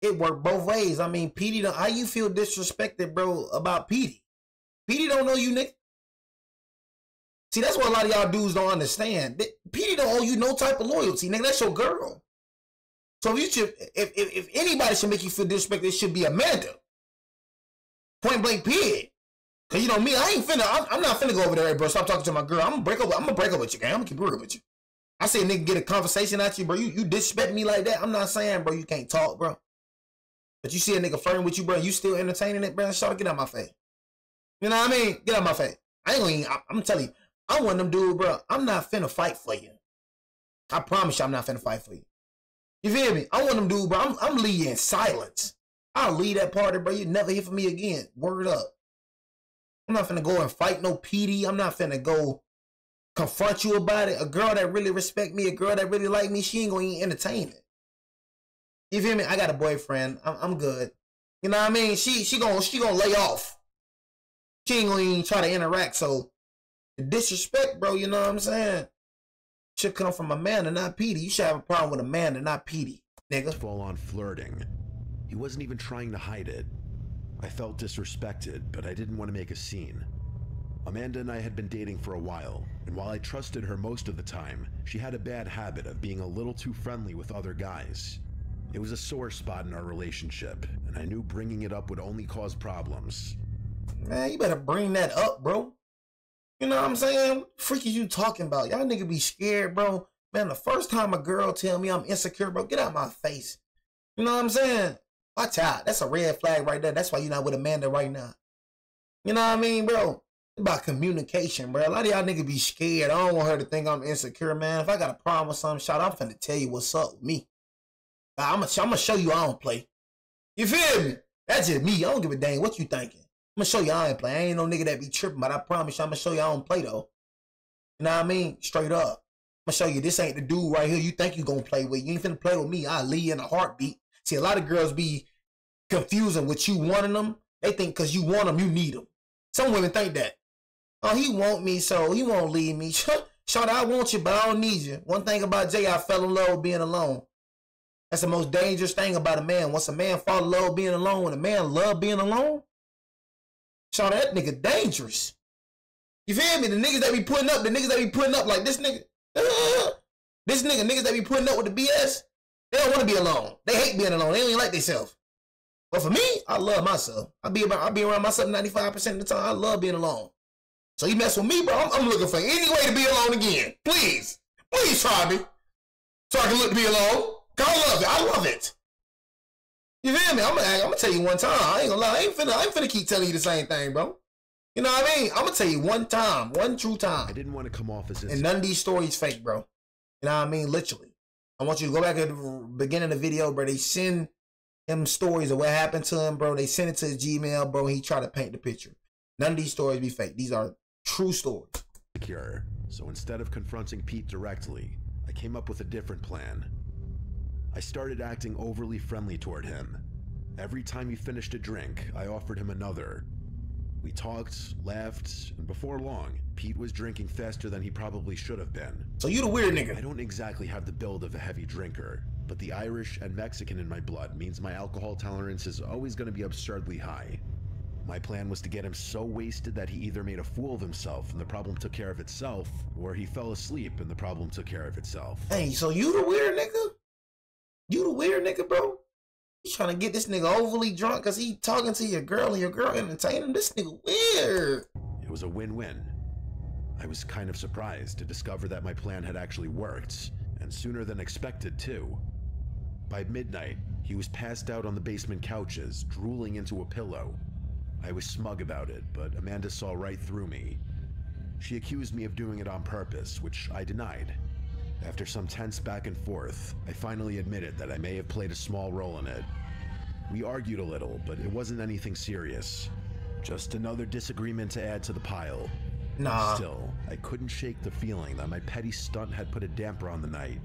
it worked both ways. I mean, Petey, how you feel disrespected, bro, about Petey? Petey don't know you, nigga. See, that's what a lot of y'all dudes don't understand. Petey don't owe you no type of loyalty, nigga. That's your girl. So if anybody should make you feel disrespected, it should be Amanda. Point blank, period. Cause you know me, I'm not finna go over there, hey, bro. Stop talking to my girl. I'm gonna break up with you, gang. I'm gonna keep it real with you. I say a nigga get a conversation at you, bro. You disrespect me like that. I'm not saying, bro, you can't talk, bro. But you see a nigga flirting with you, bro, you still entertaining it, bro. Shawty, get out my face. You know what I mean? Get out my face. I'm telling you, I'm one of them dudes, bro. I'm not finna fight for you. I promise you I'm not finna fight for you. You feel me? I'm one of them dudes, bro. I'm leading in silence. I'll leave that party, bro. You never hear from me again. Word up. I'm not finna go and fight no PD. I'm not finna go confront you about it. A girl that really respect me, a girl that really like me, she ain't gonna even entertain it. You feel me? I got a boyfriend. I'm good. You know what I mean? She gonna lay off. She ain't gonna even try to interact. So the disrespect, bro, you know what I'm saying, should come from Amanda, not Petey. You should have a problem with Amanda, not Petey, nigga. Full on flirting. He wasn't even trying to hide it. I felt disrespected, but I didn't want to make a scene. Amanda and I had been dating for a while, and while I trusted her most of the time, she had a bad habit of being a little too friendly with other guys. It was a sore spot in our relationship, and I knew bringing it up would only cause problems. Man, you better bring that up, bro. You know what I'm saying? What the freak is you talking about? Y'all nigga be scared, bro. Man, the first time a girl tell me I'm insecure, bro, get out my face. You know what I'm saying? Watch out. That's a red flag right there. That's why you're not with Amanda right now. You know what I mean, bro? It's about communication, bro. A lot of y'all niggas be scared. I don't want her to think I'm insecure, man. If I got a problem with something, shot, I'm finna tell you what's up with me. I'm gonna show you I don't play. You feel me? That's just me. I don't give a dang what you thinking. I'm gonna show you I ain't play. I ain't no nigga that be tripping, but I promise you I'm gonna show you I don't play, though. You know what I mean? Straight up. I'm gonna show you this ain't the dude right here you think you gonna play with. You ain't finna play with me. I'll leave you in a heartbeat. See, a lot of girls be confusing with you wanting them. They think because you want them, you need them. Some women think that. Oh, he want me, so he won't leave me. Shawty, I want you, but I don't need you. One thing about Jay, I fell in love with being alone. That's the most dangerous thing about a man. Once a man fall in love with being alone, when a man love being alone, shawty, that nigga dangerous. You feel me? The niggas that be putting up like this nigga, niggas that be putting up with the BS, they don't want to be alone. They hate being alone. They don't even like themselves. But for me, I love myself. I be around myself 95% of the time. I love being alone. So you mess with me, bro, I'm looking for any way to be alone again. Please try me. So I can look to be alone. I love it. I love it. You feel me? I'm gonna tell you one time. I ain't gonna lie. I ain't finna keep telling you the same thing, bro. You know what I mean? I'm gonna tell you one time, one true time. I didn't want to come off as this. And none of these stories fake, bro. You know what I mean? Literally. I want you to go back at the beginning of the video, bro. They send him stories of what happened to him, bro. They send it to his Gmail, bro. He try to paint the picture. None of these stories be fake. These are true stories. Secure. So instead of confronting Pete directly, I came up with a different plan. I started acting overly friendly toward him. Every time he finished a drink, I offered him another. We talked, laughed, and before long, Pete was drinking faster than he probably should have been. So you the weird nigga. I don't exactly have the build of a heavy drinker, but the Irish and Mexican in my blood means my alcohol tolerance is always going to be absurdly high. My plan was to get him so wasted that he either made a fool of himself and the problem took care of itself, or he fell asleep and the problem took care of itself. Hey, so you the weird nigga? You the weird nigga, bro? You trying to get this nigga overly drunk because he talking to your girl and your girl entertaining him? This nigga weird. It was a win-win. I was kind of surprised to discover that my plan had actually worked, and sooner than expected too. By midnight, he was passed out on the basement couches, drooling into a pillow. I was smug about it, but Amanda saw right through me. She accused me of doing it on purpose, which I denied. After some tense back and forth, I finally admitted that I may have played a small role in it. We argued a little, but it wasn't anything serious. Just another disagreement to add to the pile. Nah. Still, I couldn't shake the feeling that my petty stunt had put a damper on the night.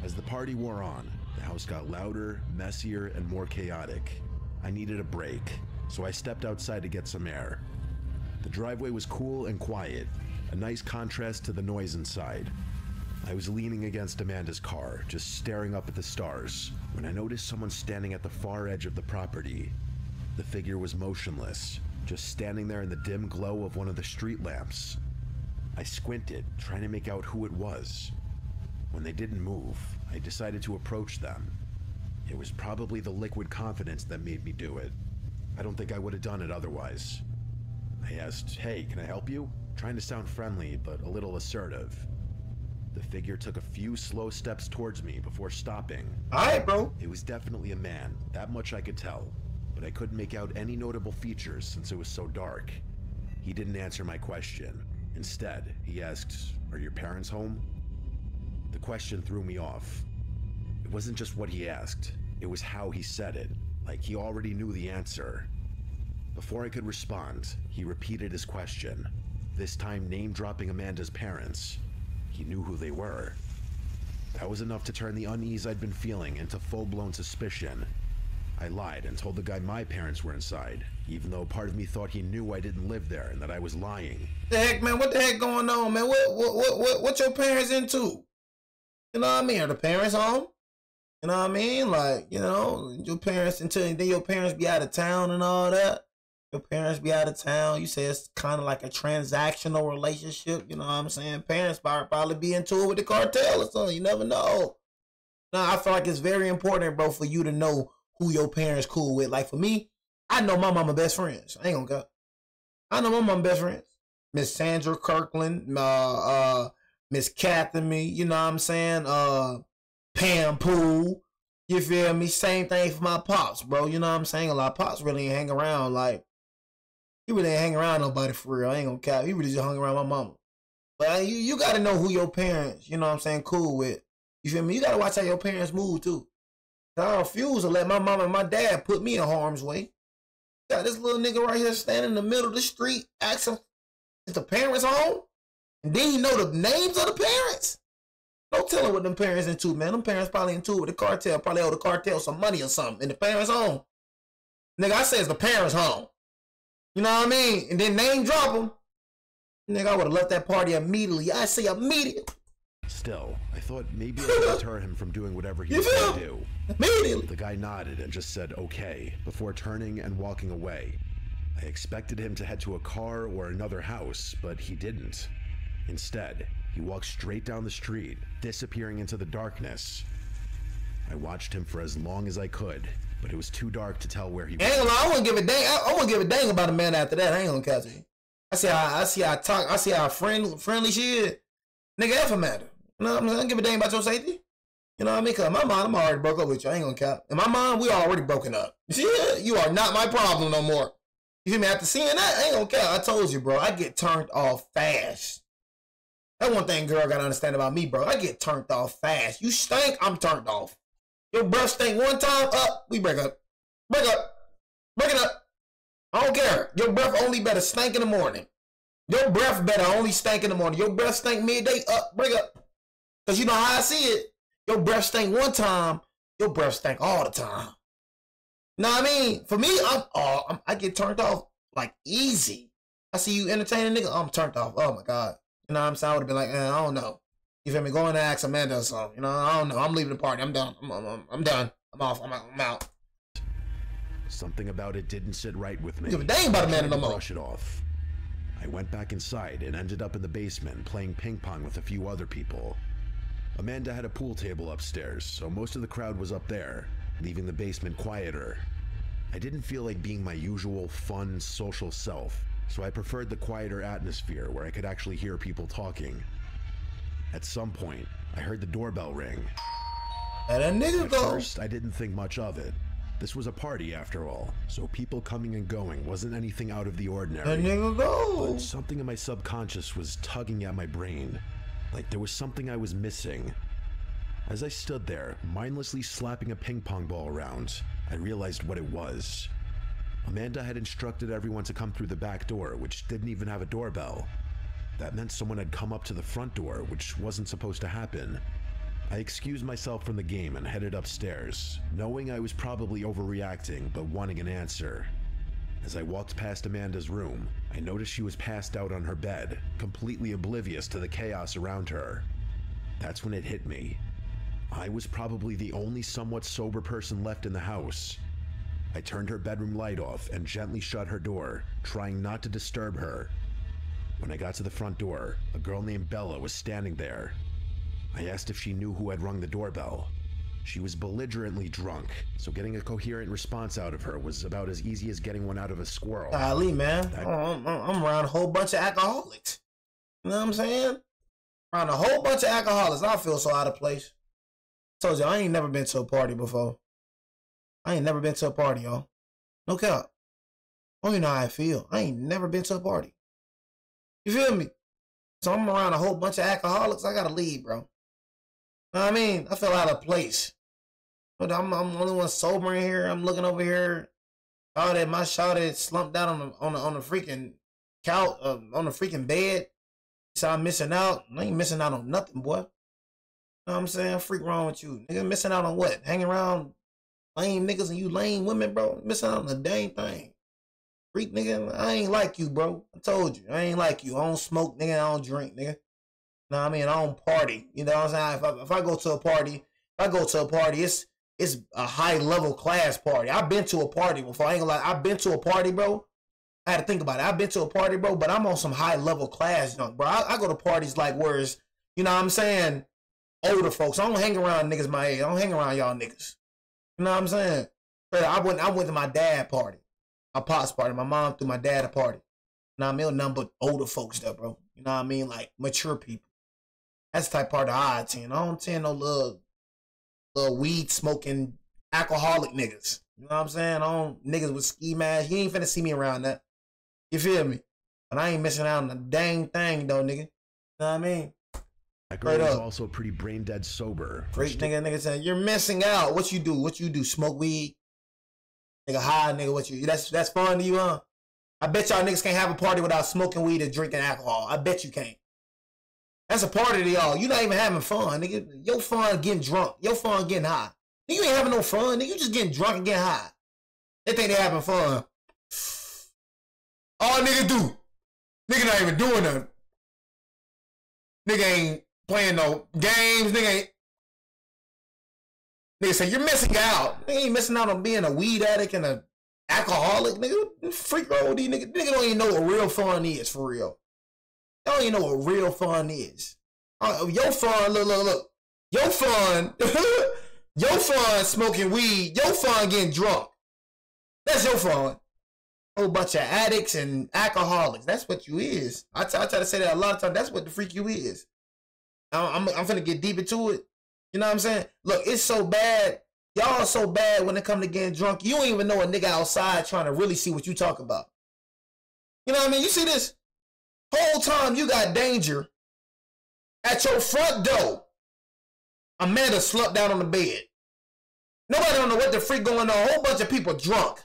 As the party wore on, the house got louder, messier, and more chaotic. I needed a break, so I stepped outside to get some air. The driveway was cool and quiet, a nice contrast to the noise inside. I was leaning against Amanda's car, just staring up at the stars, when I noticed someone standing at the far edge of the property. The figure was motionless, just standing there in the dim glow of one of the street lamps. I squinted, trying to make out who it was. When they didn't move, I decided to approach them. It was probably the liquid confidence that made me do it. I don't think I would have done it otherwise. I asked, "Hey, can I help you?" Trying to sound friendly, but a little assertive. The figure took a few slow steps towards me before stopping. Alright, bro. It was definitely a man, that much I could tell, but I couldn't make out any notable features since it was so dark. He didn't answer my question. Instead, he asked, "Are your parents home?" The question threw me off. It wasn't just what he asked, it was how he said it, like he already knew the answer. Before I could respond, he repeated his question, this time name-dropping Amanda's parents. He knew who they were. That was enough to turn the unease I'd been feeling into full-blown suspicion. I lied and told the guy my parents were inside, even though part of me thought he knew I didn't live there and that I was lying. The heck, man? What the heck going on, man? What your parents into? You know what I mean? Are the parents home? You know what I mean? Like, you know, your parents until then your parents be out of town and all that. Your parents be out of town. You say it's kind of like a transactional relationship. You know what I'm saying? Parents probably be into it with the cartel or something. You never know. Now, I feel like it's very important, bro, for you to know who your parents cool with. Like for me, I know my mama best friends. I ain't gonna go. I know my mama best friends. Miss Sandra Kirkland, Miss Catherine, you know what I'm saying? Pam Poole. You feel me? Same thing for my pops, bro. You know what I'm saying? A lot of pops really ain't hang around like. He really ain't hang around nobody for real. I ain't gonna cap. He really just hung around my mama. But you gotta know who your parents, you know what I'm saying, cool with. You feel me? You gotta watch how your parents move too. I refuse to let my mama and my dad put me in harm's way. Got this little nigga right here standing in the middle of the street asking, is the parents home? And then you know the names of the parents? Don't tell him what them parents into, man. Them parents probably into with the cartel. Probably owe the cartel some money or something. And the parents home. Nigga, I says the parents home. You know what I mean? And then name drop them. Nigga, I would have left that party immediately. I say immediately. Still, I thought maybe I could deter him from doing whatever he was going to do. Immediately. The guy nodded and just said okay, before turning and walking away. I expected him to head to a car or another house, but he didn't. Instead, he walked straight down the street, disappearing into the darkness. I watched him for as long as I could, but it was too dark to tell where he was. I wouldn't give a dang. I wouldn't give a dang about a man after that. I ain't gonna catch you. I see how friendly she is. Nigga, that for matter. You know what I'm saying? I don't give a dang about your safety. You know what I mean? Cause in my mind, I'm already broke up with you. I ain't gonna cap. In my mind, we already broken up. You are not my problem no more. You feel me? After seeing that, I ain't gonna cap. I told you, bro. I get turned off fast. That one thing girl gotta understand about me, bro. I get turned off fast. You stink, I'm turned off. Your breath stink one time, up, we break up. Break up. Break it up. I don't care. Your breath only better stink in the morning. Your breath better only stink in the morning. Your breath stink midday, up, break up. Because you know how I see it. Your breath stink one time, your breath stink all the time. Know what I mean? For me, I get turned off like easy. I see you entertaining nigga, I'm turned off. Oh my God. You know what I'm saying? I would have been like, I don't know. You feel me? Go in and ask Amanda or something. You know, I don't know. I'm leaving the party. I'm done. I'm done. I'm off. I'm out. Something about it didn't sit right with me. Give a dang about Amanda no more. Brush it off. I went back inside and ended up in the basement playing ping pong with a few other people. Amanda had a pool table upstairs, so most of the crowd was up there, leaving the basement quieter. I didn't feel like being my usual fun, social self, so I preferred the quieter atmosphere where I could actually hear people talking. At some point, I heard the doorbell ring. And a nigga go. At first, I didn't think much of it. This was a party after all, so people coming and going wasn't anything out of the ordinary. A nigga go. But something in my subconscious was tugging at my brain, like there was something I was missing. As I stood there, mindlessly slapping a ping pong ball around, I realized what it was. Amanda had instructed everyone to come through the back door, which didn't even have a doorbell. That meant someone had come up to the front door, which wasn't supposed to happen. I excused myself from the game and headed upstairs, knowing I was probably overreacting but wanting an answer. As I walked past Amanda's room, I noticed she was passed out on her bed, completely oblivious to the chaos around her. That's when it hit me. I was probably the only somewhat sober person left in the house. I turned her bedroom light off and gently shut her door, trying not to disturb her. When I got to the front door, a girl named Bella was standing there. I asked if she knew who had rung the doorbell. She was belligerently drunk, so getting a coherent response out of her was about as easy as getting one out of a squirrel. Ali, man, I'm around a whole bunch of alcoholics. You know what I'm saying? Around a whole bunch of alcoholics. I feel so out of place. Told you, I ain't never been to a party before. I ain't never been to a party, y'all. No cap. Oh, you know how I feel. I ain't never been to a party. You feel me? So I'm around a whole bunch of alcoholics. I gotta leave, bro. You know what I mean? I feel out of place. But I'm the only one sober in here. I'm looking over here. My shawty slumped down on the freaking couch, on the freaking bed. So I'm missing out. I ain't missing out on nothing, boy. You know what I'm saying? Freak wrong with you. Nigga missing out on what? Hanging around lame niggas and you lame women, bro. Missing out on the dang thing. Freak nigga, I ain't like you, bro. I told you, I ain't like you. I don't smoke, nigga. I don't drink, nigga. You know what I mean? I don't party. You know what I'm saying? If I go to a party, it's a high level class party. I've been to a party before. I ain't gonna lie. I've been to a party, bro. I had to think about it. I've been to a party, bro, but I'm on some high level class junk, bro. I go to parties like where it's, you know what I'm saying, older folks. I don't hang around niggas my age. I don't hang around y'all niggas. You know what I'm saying? But I went to my dad's party. My pop's party. My mom threw my dad a party. You know what I mean? Nothing but older folks there, bro. You know what I mean? Like mature people. That's the type of party I attend. I don't attend no little weed smoking alcoholic niggas. You know what I'm saying? I don't niggas with ski masks. You ain't finna see me around that. You feel me? But I ain't missing out on a dang thing though, nigga. You know what I mean? That girl was also pretty brain dead sober. Freak nigga saying, you're missing out. What you do? What you do? Smoke weed? Nigga high, nigga, what you, that's fun to you, huh? I bet y'all niggas can't have a party without smoking weed and drinking alcohol. I bet you can't. That's a party to y'all. You not even having fun, nigga. Your fun getting drunk. Your fun getting high. Nigga, you ain't having no fun. Nigga, you just getting drunk and getting high. They think they having fun. All nigga do. Nigga not even doing nothing. Nigga ain't playing no games. Nigga say, you're missing out. Nigga ain't missing out on being a weed addict and a alcoholic. Nigga, freak roll these niggas. Nigga don't even know what real fun is, for real. They don't even know what real fun is. Your fun, look. Your fun, your fun smoking weed. Your fun getting drunk. That's your fun. A whole bunch of addicts and alcoholics. That's what you is. I try to say that a lot of times. That's what the freak you is. I'm finna get deep into it. You know what I'm saying? Look, it's so bad. Y'all are so bad when it come to getting drunk. You don't even know a nigga outside trying to really see what you talk about. You know what I mean? You see this? Whole time you got danger. At your front door, Amanda slept down on the bed. Nobody don't know what the freak going on. A whole bunch of people drunk.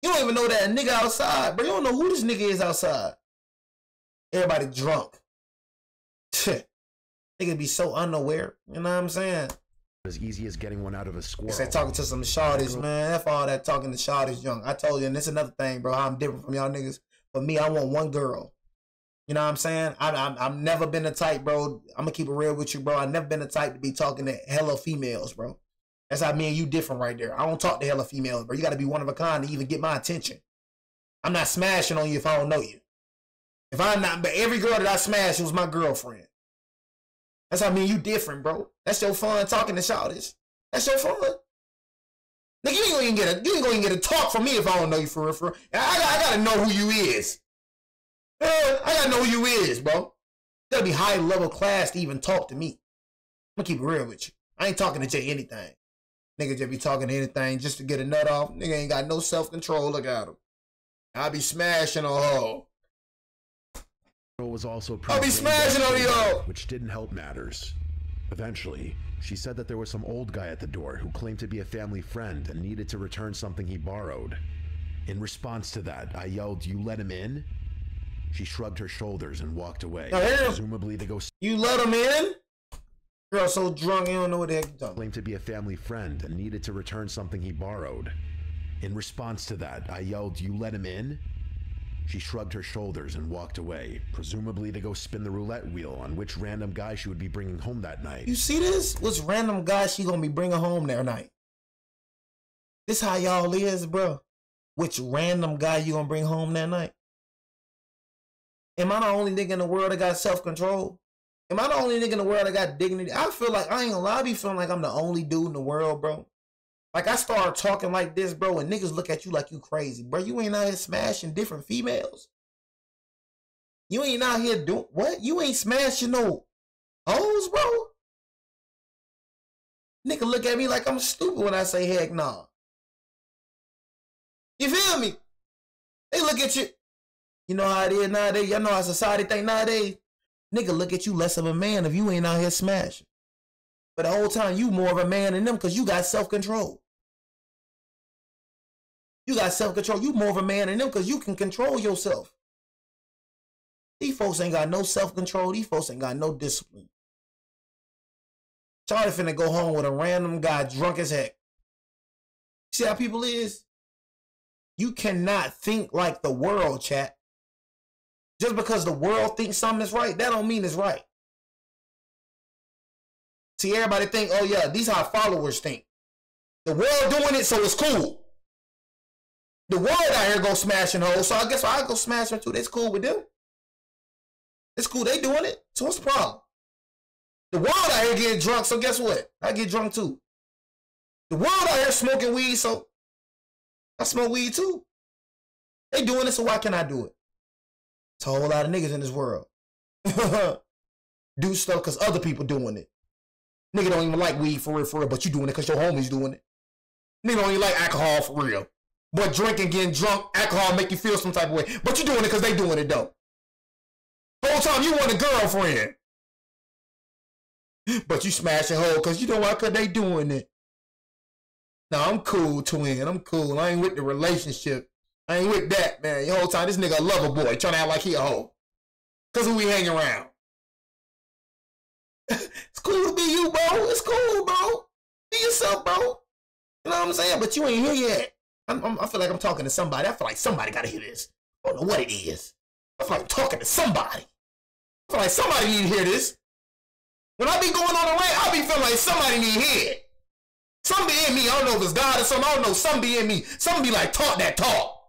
You don't even know that a nigga outside, bro. You don't know who this nigga is outside. Everybody drunk. Nigga be so unaware. You know what I'm saying? As easy as getting one out of a squirrel. They talking to some shawties, man. That's all that talking to shawties young. I told you, and this is another thing, bro. How I'm different from y'all niggas. For me, I want one girl. You know what I'm saying? I've never been the type, bro. I'm gonna keep it real with you, bro. I've never been the type to be talking to hella females, bro. That's how me and you different right there. I don't talk to hella females, bro. You gotta be one of a kind to even get my attention. I'm not smashing on you if I don't know you. If I'm not, but every girl that I smashed was my girlfriend. That's how me and you different, bro. That's your fun talking to shawties. That's your fun. Nigga, you ain't gonna even get a talk from me if I don't know you for real, for real. I gotta know who you is. I gotta know who you is, bro. You gotta be high level class to even talk to me. I'm gonna keep it real with you. I ain't talking to Jay anything. Nigga just be talking to anything just to get a nut off. Nigga ain't got no self-control. Look at him. I be smashing on her. Was also I'll be smashing on y'all, which didn't help matters. Eventually, she said that there was some old guy at the door who claimed to be a family friend and needed to return something he borrowed. In response to that, I yelled, "You let him in?" She shrugged her shoulders and walked away, presumably to go. You let him in? Girl, so drunk, you don't know what the heck you're talking. Claimed to be a family friend and needed to return something he borrowed. In response to that, I yelled, "You let him in?" She shrugged her shoulders and walked away, presumably to go spin the roulette wheel on which random guy she would be bringing home that night. You see this? Which random guy she gonna be bringing home that night? This how y'all is, bro. Which random guy you gonna bring home that night? Am I the only nigga in the world that got self-control? Am I the only nigga in the world that got dignity? I feel like, I ain't gonna lie, I be feeling like I'm the only dude in the world, bro. Like, I start talking like this, bro, and niggas look at you like you crazy. Bro, you ain't out here smashing different females. You ain't out here doing, what? You ain't smashing no hoes, bro? Nigga look at me like I'm stupid when I say heck nah. You feel me? They look at you. You know how it is nowadays? Y'all know how society think nowadays? Nigga look at you less of a man if you ain't out here smashing. But the whole time, you more of a man than them because you got self-control. You got self-control. You more of a man than them because you can control yourself. These folks ain't got no self-control. These folks ain't got no discipline. Charlie finna go home with a random guy drunk as heck. See how people is? You cannot think like the world, chat. Just because the world thinks something is right, that don't mean it's right. See, everybody think, oh yeah, these are how followers think. The world doing it, so it's cool. The world out here go smashing hoes, so I guess I go smashing too. That's cool with them. It's cool, they doing it, so what's the problem? The world out here getting drunk, so guess what? I get drunk too. The world out here smoking weed, so I smoke weed too. They doing it, so why can't I do it? It's a whole lot of niggas in this world. Do stuff because other people doing it. Nigga don't even like weed for real, but you doing it because your homies doing it. Nigga don't even like alcohol for real. But drinking, getting drunk, alcohol make you feel some type of way. But you doing it because they doing it though. Whole time you want a girlfriend. But you smashing hoe because you know why? Because they doing it. Nah, I'm cool, twin. I'm cool. I ain't with the relationship. I ain't with that, man. The whole time this nigga a lover boy trying to act like he a hoe. Because who we hang around? It's cool to be you, bro. It's cool, bro. Be yourself, bro. You know what I'm saying? But you ain't here yet. I feel like I'm talking to somebody. I feel like somebody got to hear this. I don't know what it is. I feel like I'm talking to somebody. I feel like somebody need to hear this. When I be going on a rant, I be feeling like somebody need to hear it. Some be in me. I don't know if it's God or something. I don't know. Some be in me. Some be like, talk that talk.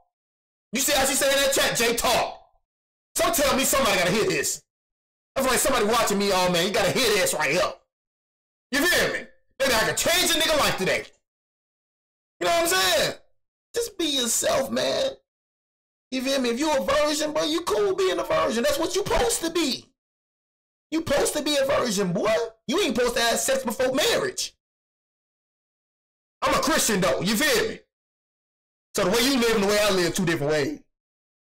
You see how she say in that chat, Jay, talk. Some tell me somebody got to hear this. I feel like somebody watching me, oh man, you gotta hear this right here. You feel me? Maybe I can change a nigga life today. You know what I'm saying? Just be yourself, man. You feel me? If you a virgin, bro, you cool being a virgin. That's what you supposed to be. You supposed to be a virgin, boy. You ain't supposed to have sex before marriage. I'm a Christian though, you feel me? So the way you live and the way I live, two different ways.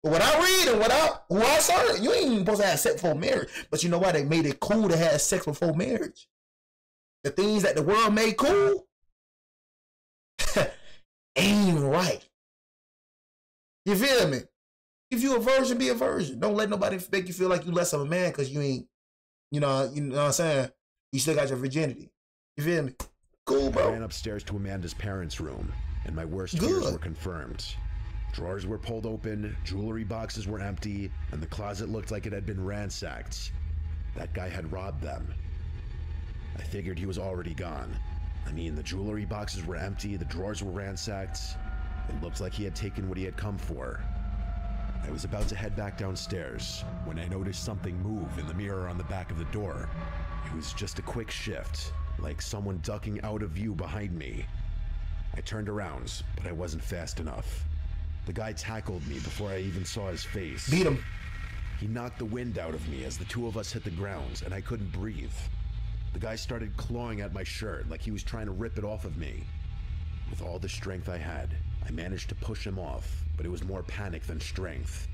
But what I read and who I saw, you ain't even supposed to have sex before marriage. But you know why? They made it cool to have sex before marriage. The things that the world made cool ain't right. You feel me? If you a virgin, be a virgin. Don't let nobody make you feel like you less of a man because you ain't, you know what I'm saying? You still got your virginity. You feel me? Cool, bro. I ran upstairs to Amanda's parents' room, and my worst fears were confirmed. Drawers were pulled open, jewelry boxes were empty, and the closet looked like it had been ransacked. That guy had robbed them. I figured he was already gone. I mean, the jewelry boxes were empty, the drawers were ransacked. It looked like he had taken what he had come for. I was about to head back downstairs when I noticed something move in the mirror on the back of the door. It was just a quick shift, like someone ducking out of view behind me. I turned around, but I wasn't fast enough. The guy tackled me before I even saw his face. Beat him. He knocked the wind out of me as the two of us hit the ground, and I couldn't breathe. The guy started clawing at my shirt like he was trying to rip it off of me. With all the strength I had, I managed to push him off, but it was more panic than strength.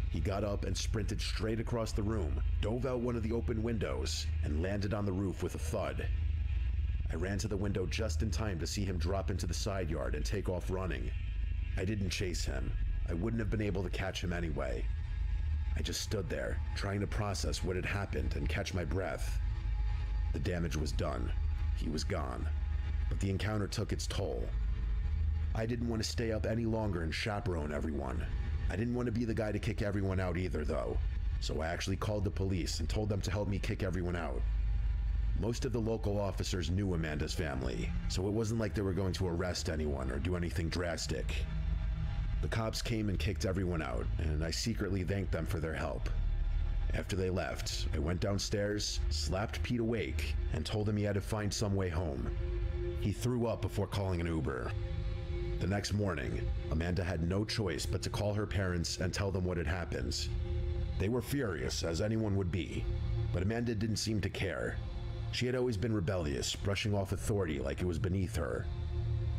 He got up and sprinted straight across the room, dove out one of the open windows, and landed on the roof with a thud. I ran to the window just in time to see him drop into the side yard and take off running. I didn't chase him. I wouldn't have been able to catch him anyway. I just stood there, trying to process what had happened and catch my breath. The damage was done. He was gone. But the encounter took its toll. I didn't want to stay up any longer and chaperone everyone. I didn't want to be the guy to kick everyone out either, though. So I actually called the police and told them to help me kick everyone out. Most of the local officers knew Amanda's family, so it wasn't like they were going to arrest anyone or do anything drastic. The cops came and kicked everyone out, and I secretly thanked them for their help. After they left, I went downstairs, slapped Pete awake, and told him he had to find some way home. He threw up before calling an Uber. The next morning, Amanda had no choice but to call her parents and tell them what had happened. They were furious, as anyone would be, but Amanda didn't seem to care. She had always been rebellious, brushing off authority like it was beneath her.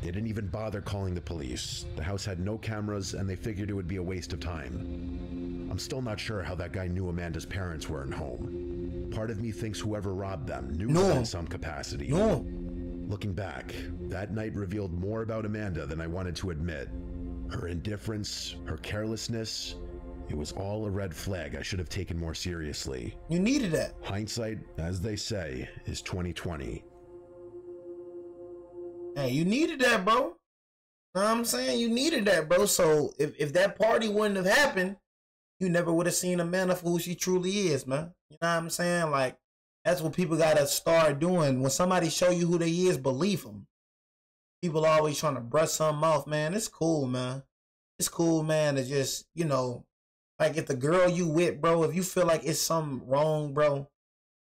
They didn't even bother calling the police. The house had no cameras, and they figured it would be a waste of time. I'm still not sure how that guy knew Amanda's parents weren't home. Part of me thinks whoever robbed them knew them in some capacity. Looking back, that night revealed more about Amanda than I wanted to admit. Her indifference, her carelessness, it was all a red flag I should have taken more seriously. You needed that. Hindsight, as they say, is 20/20. Hey, you needed that, bro. Know what I'm saying? You needed that, bro. So if that party wouldn't have happened, you never would have seen Amanda for who she truly is, man. You know what I'm saying? Like, that's what people gotta start doing. When somebody show you who they is, believe them. People always trying to brush something off, man. It's cool, man. It's cool, man, to just, you know, like if the girl you with, bro, if you feel like it's something wrong, bro,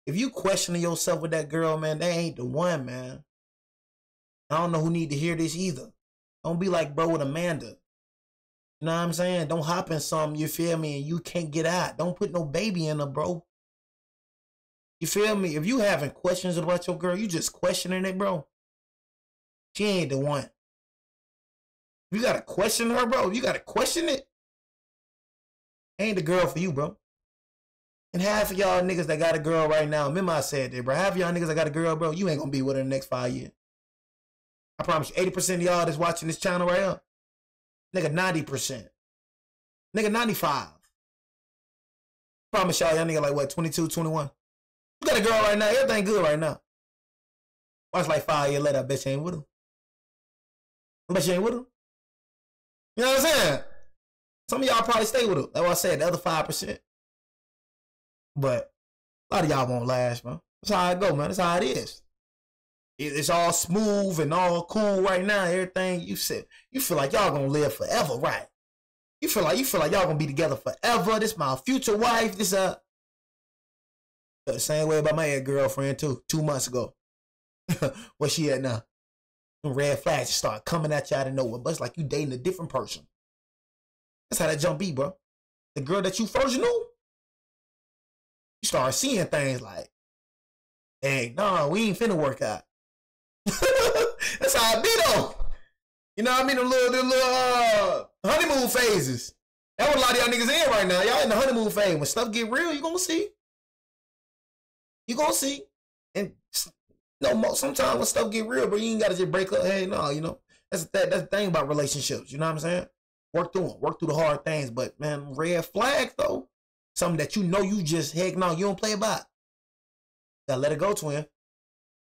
if you questioning yourself with that girl, man, they ain't the one, man. I don't know who need to hear this either. Don't be like bro with Amanda. You know what I'm saying? Don't hop in something, you feel me, and you can't get out. Don't put no baby in her, bro. You feel me? If you having questions about your girl, you just questioning it, bro. She ain't the one. You gotta question her, bro. You gotta question it. Ain't the girl for you, bro. And half of y'all niggas that got a girl right now, remember I said that, bro. Half of y'all niggas that got a girl, bro, you ain't gonna be with her in the next 5 years. I promise you, 80% of y'all that's watching this channel right here, nigga, 90%. Nigga, 95. Promise y'all nigga like what, 22, 21? You got a girl right now, everything good right now. Watch like 5 years later, I bet you ain't with her. I bet you ain't with her. You know what I'm saying? Some of y'all probably stay with her. That's why I said the other 5%. But a lot of y'all won't last, man. That's how it go, man. That's how it is. It's all smooth and all cool right now. Everything you said, you feel like y'all gonna live forever, right? You feel like y'all gonna be together forever. This my future wife. This the same way about my ex-girlfriend too. 2 months ago. Where she at now? Red flags start coming at you out of nowhere, but it's like you dating a different person. That's how that jump be, bro. The girl that you first knew, you start seeing things like, hey, nah, we ain't finna work out. That's how it be though. You know what I mean? The little honeymoon phases. That's what a lot of y'all niggas in right now. Y'all in the honeymoon phase. When stuff get real, you gonna see. You gonna see. And sometimes when stuff get real, bro, you ain't gotta just break up. Hey, no, you know. That's the thing about relationships. You know what I'm saying? Work through them. Work through the hard things. But, man, red flags, though. Something that you know you just, heck no, you don't play about. Gotta let it go, twin.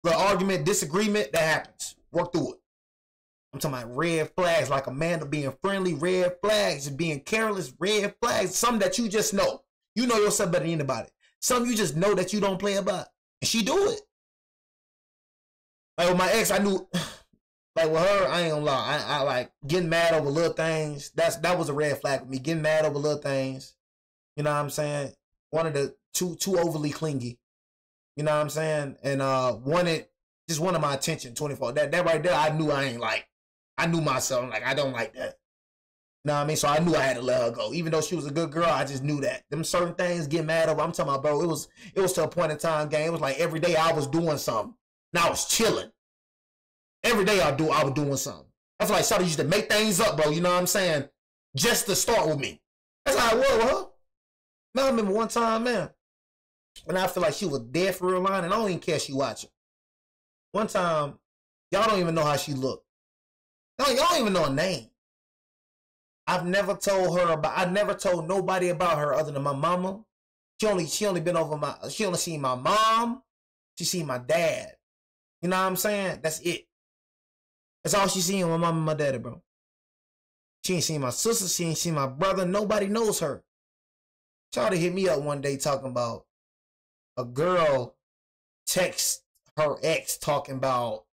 The argument, disagreement, that happens. Work through it. I'm talking about red flags, like Amanda being friendly, red flags, being careless, red flags, something that you just know. You know yourself better than anybody. Something you just know that you don't play about. And she do it. Like with my ex, I knew, like with her, I ain't gonna lie. I like getting mad over little things. That was a red flag with me. Getting mad over little things. You know what I'm saying? One of the too overly clingy. You know what I'm saying? And wanted my attention 24. That right there, I knew I ain't like. I knew myself. Like, I don't like that. You know what I mean? So I knew I had to let her go. Even though she was a good girl, I just knew that. Them certain things, get mad over. I'm talking about, bro, it was to a point in time, gang. It was like every day I was doing something. And I was chilling. Every day I was doing something. I feel like Shawty used to make things up, bro. You know what I'm saying? Just to start with me. That's how it was with her. Man, I remember one time, man, when I feel like she was dead for real line, and I don't even care if she watching. One time, y'all don't even know how she looked. Y'all don't even know her name. I've never told nobody about her other than my mama. She only seen my mom. She seen my dad. You know what I'm saying? That's it. That's all she seen, my mama and my daddy, bro. She ain't seen my sister. She ain't seen my brother. Nobody knows her. Shawty hit me up one day talking about a girl text her ex talking about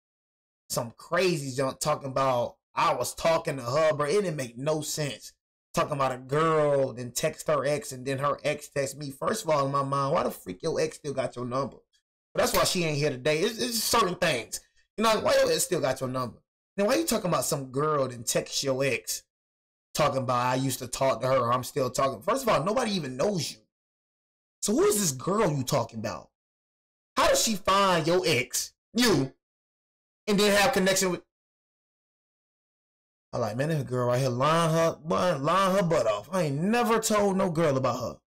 some crazy junk, talking about I was talking to her, bro. It didn't make no sense. Talking about a girl, then text her ex, and then her ex text me. First of all, in my mind, why the freak your ex still got your number? But that's why she ain't here today. It's certain things. You know, why your ex still got your number? Then why you talking about some girl, then text your ex? Talking about I used to talk to her, I'm still talking. First of all, nobody even knows you. So who is this girl you talking about? How does she find your ex, you, and then have connection with? I like, man, this girl right here lying her butt off. I ain't never told no girl about her.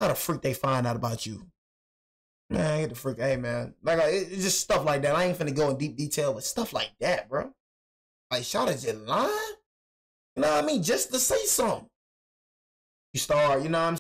How the freak they find out about you? Man, get the freak. Hey, man. Like, it's just stuff like that. I ain't finna go in deep detail, but stuff like that, bro. Like, Shawty just lying? You know what I mean? Just to say something. You start, you know what I'm saying?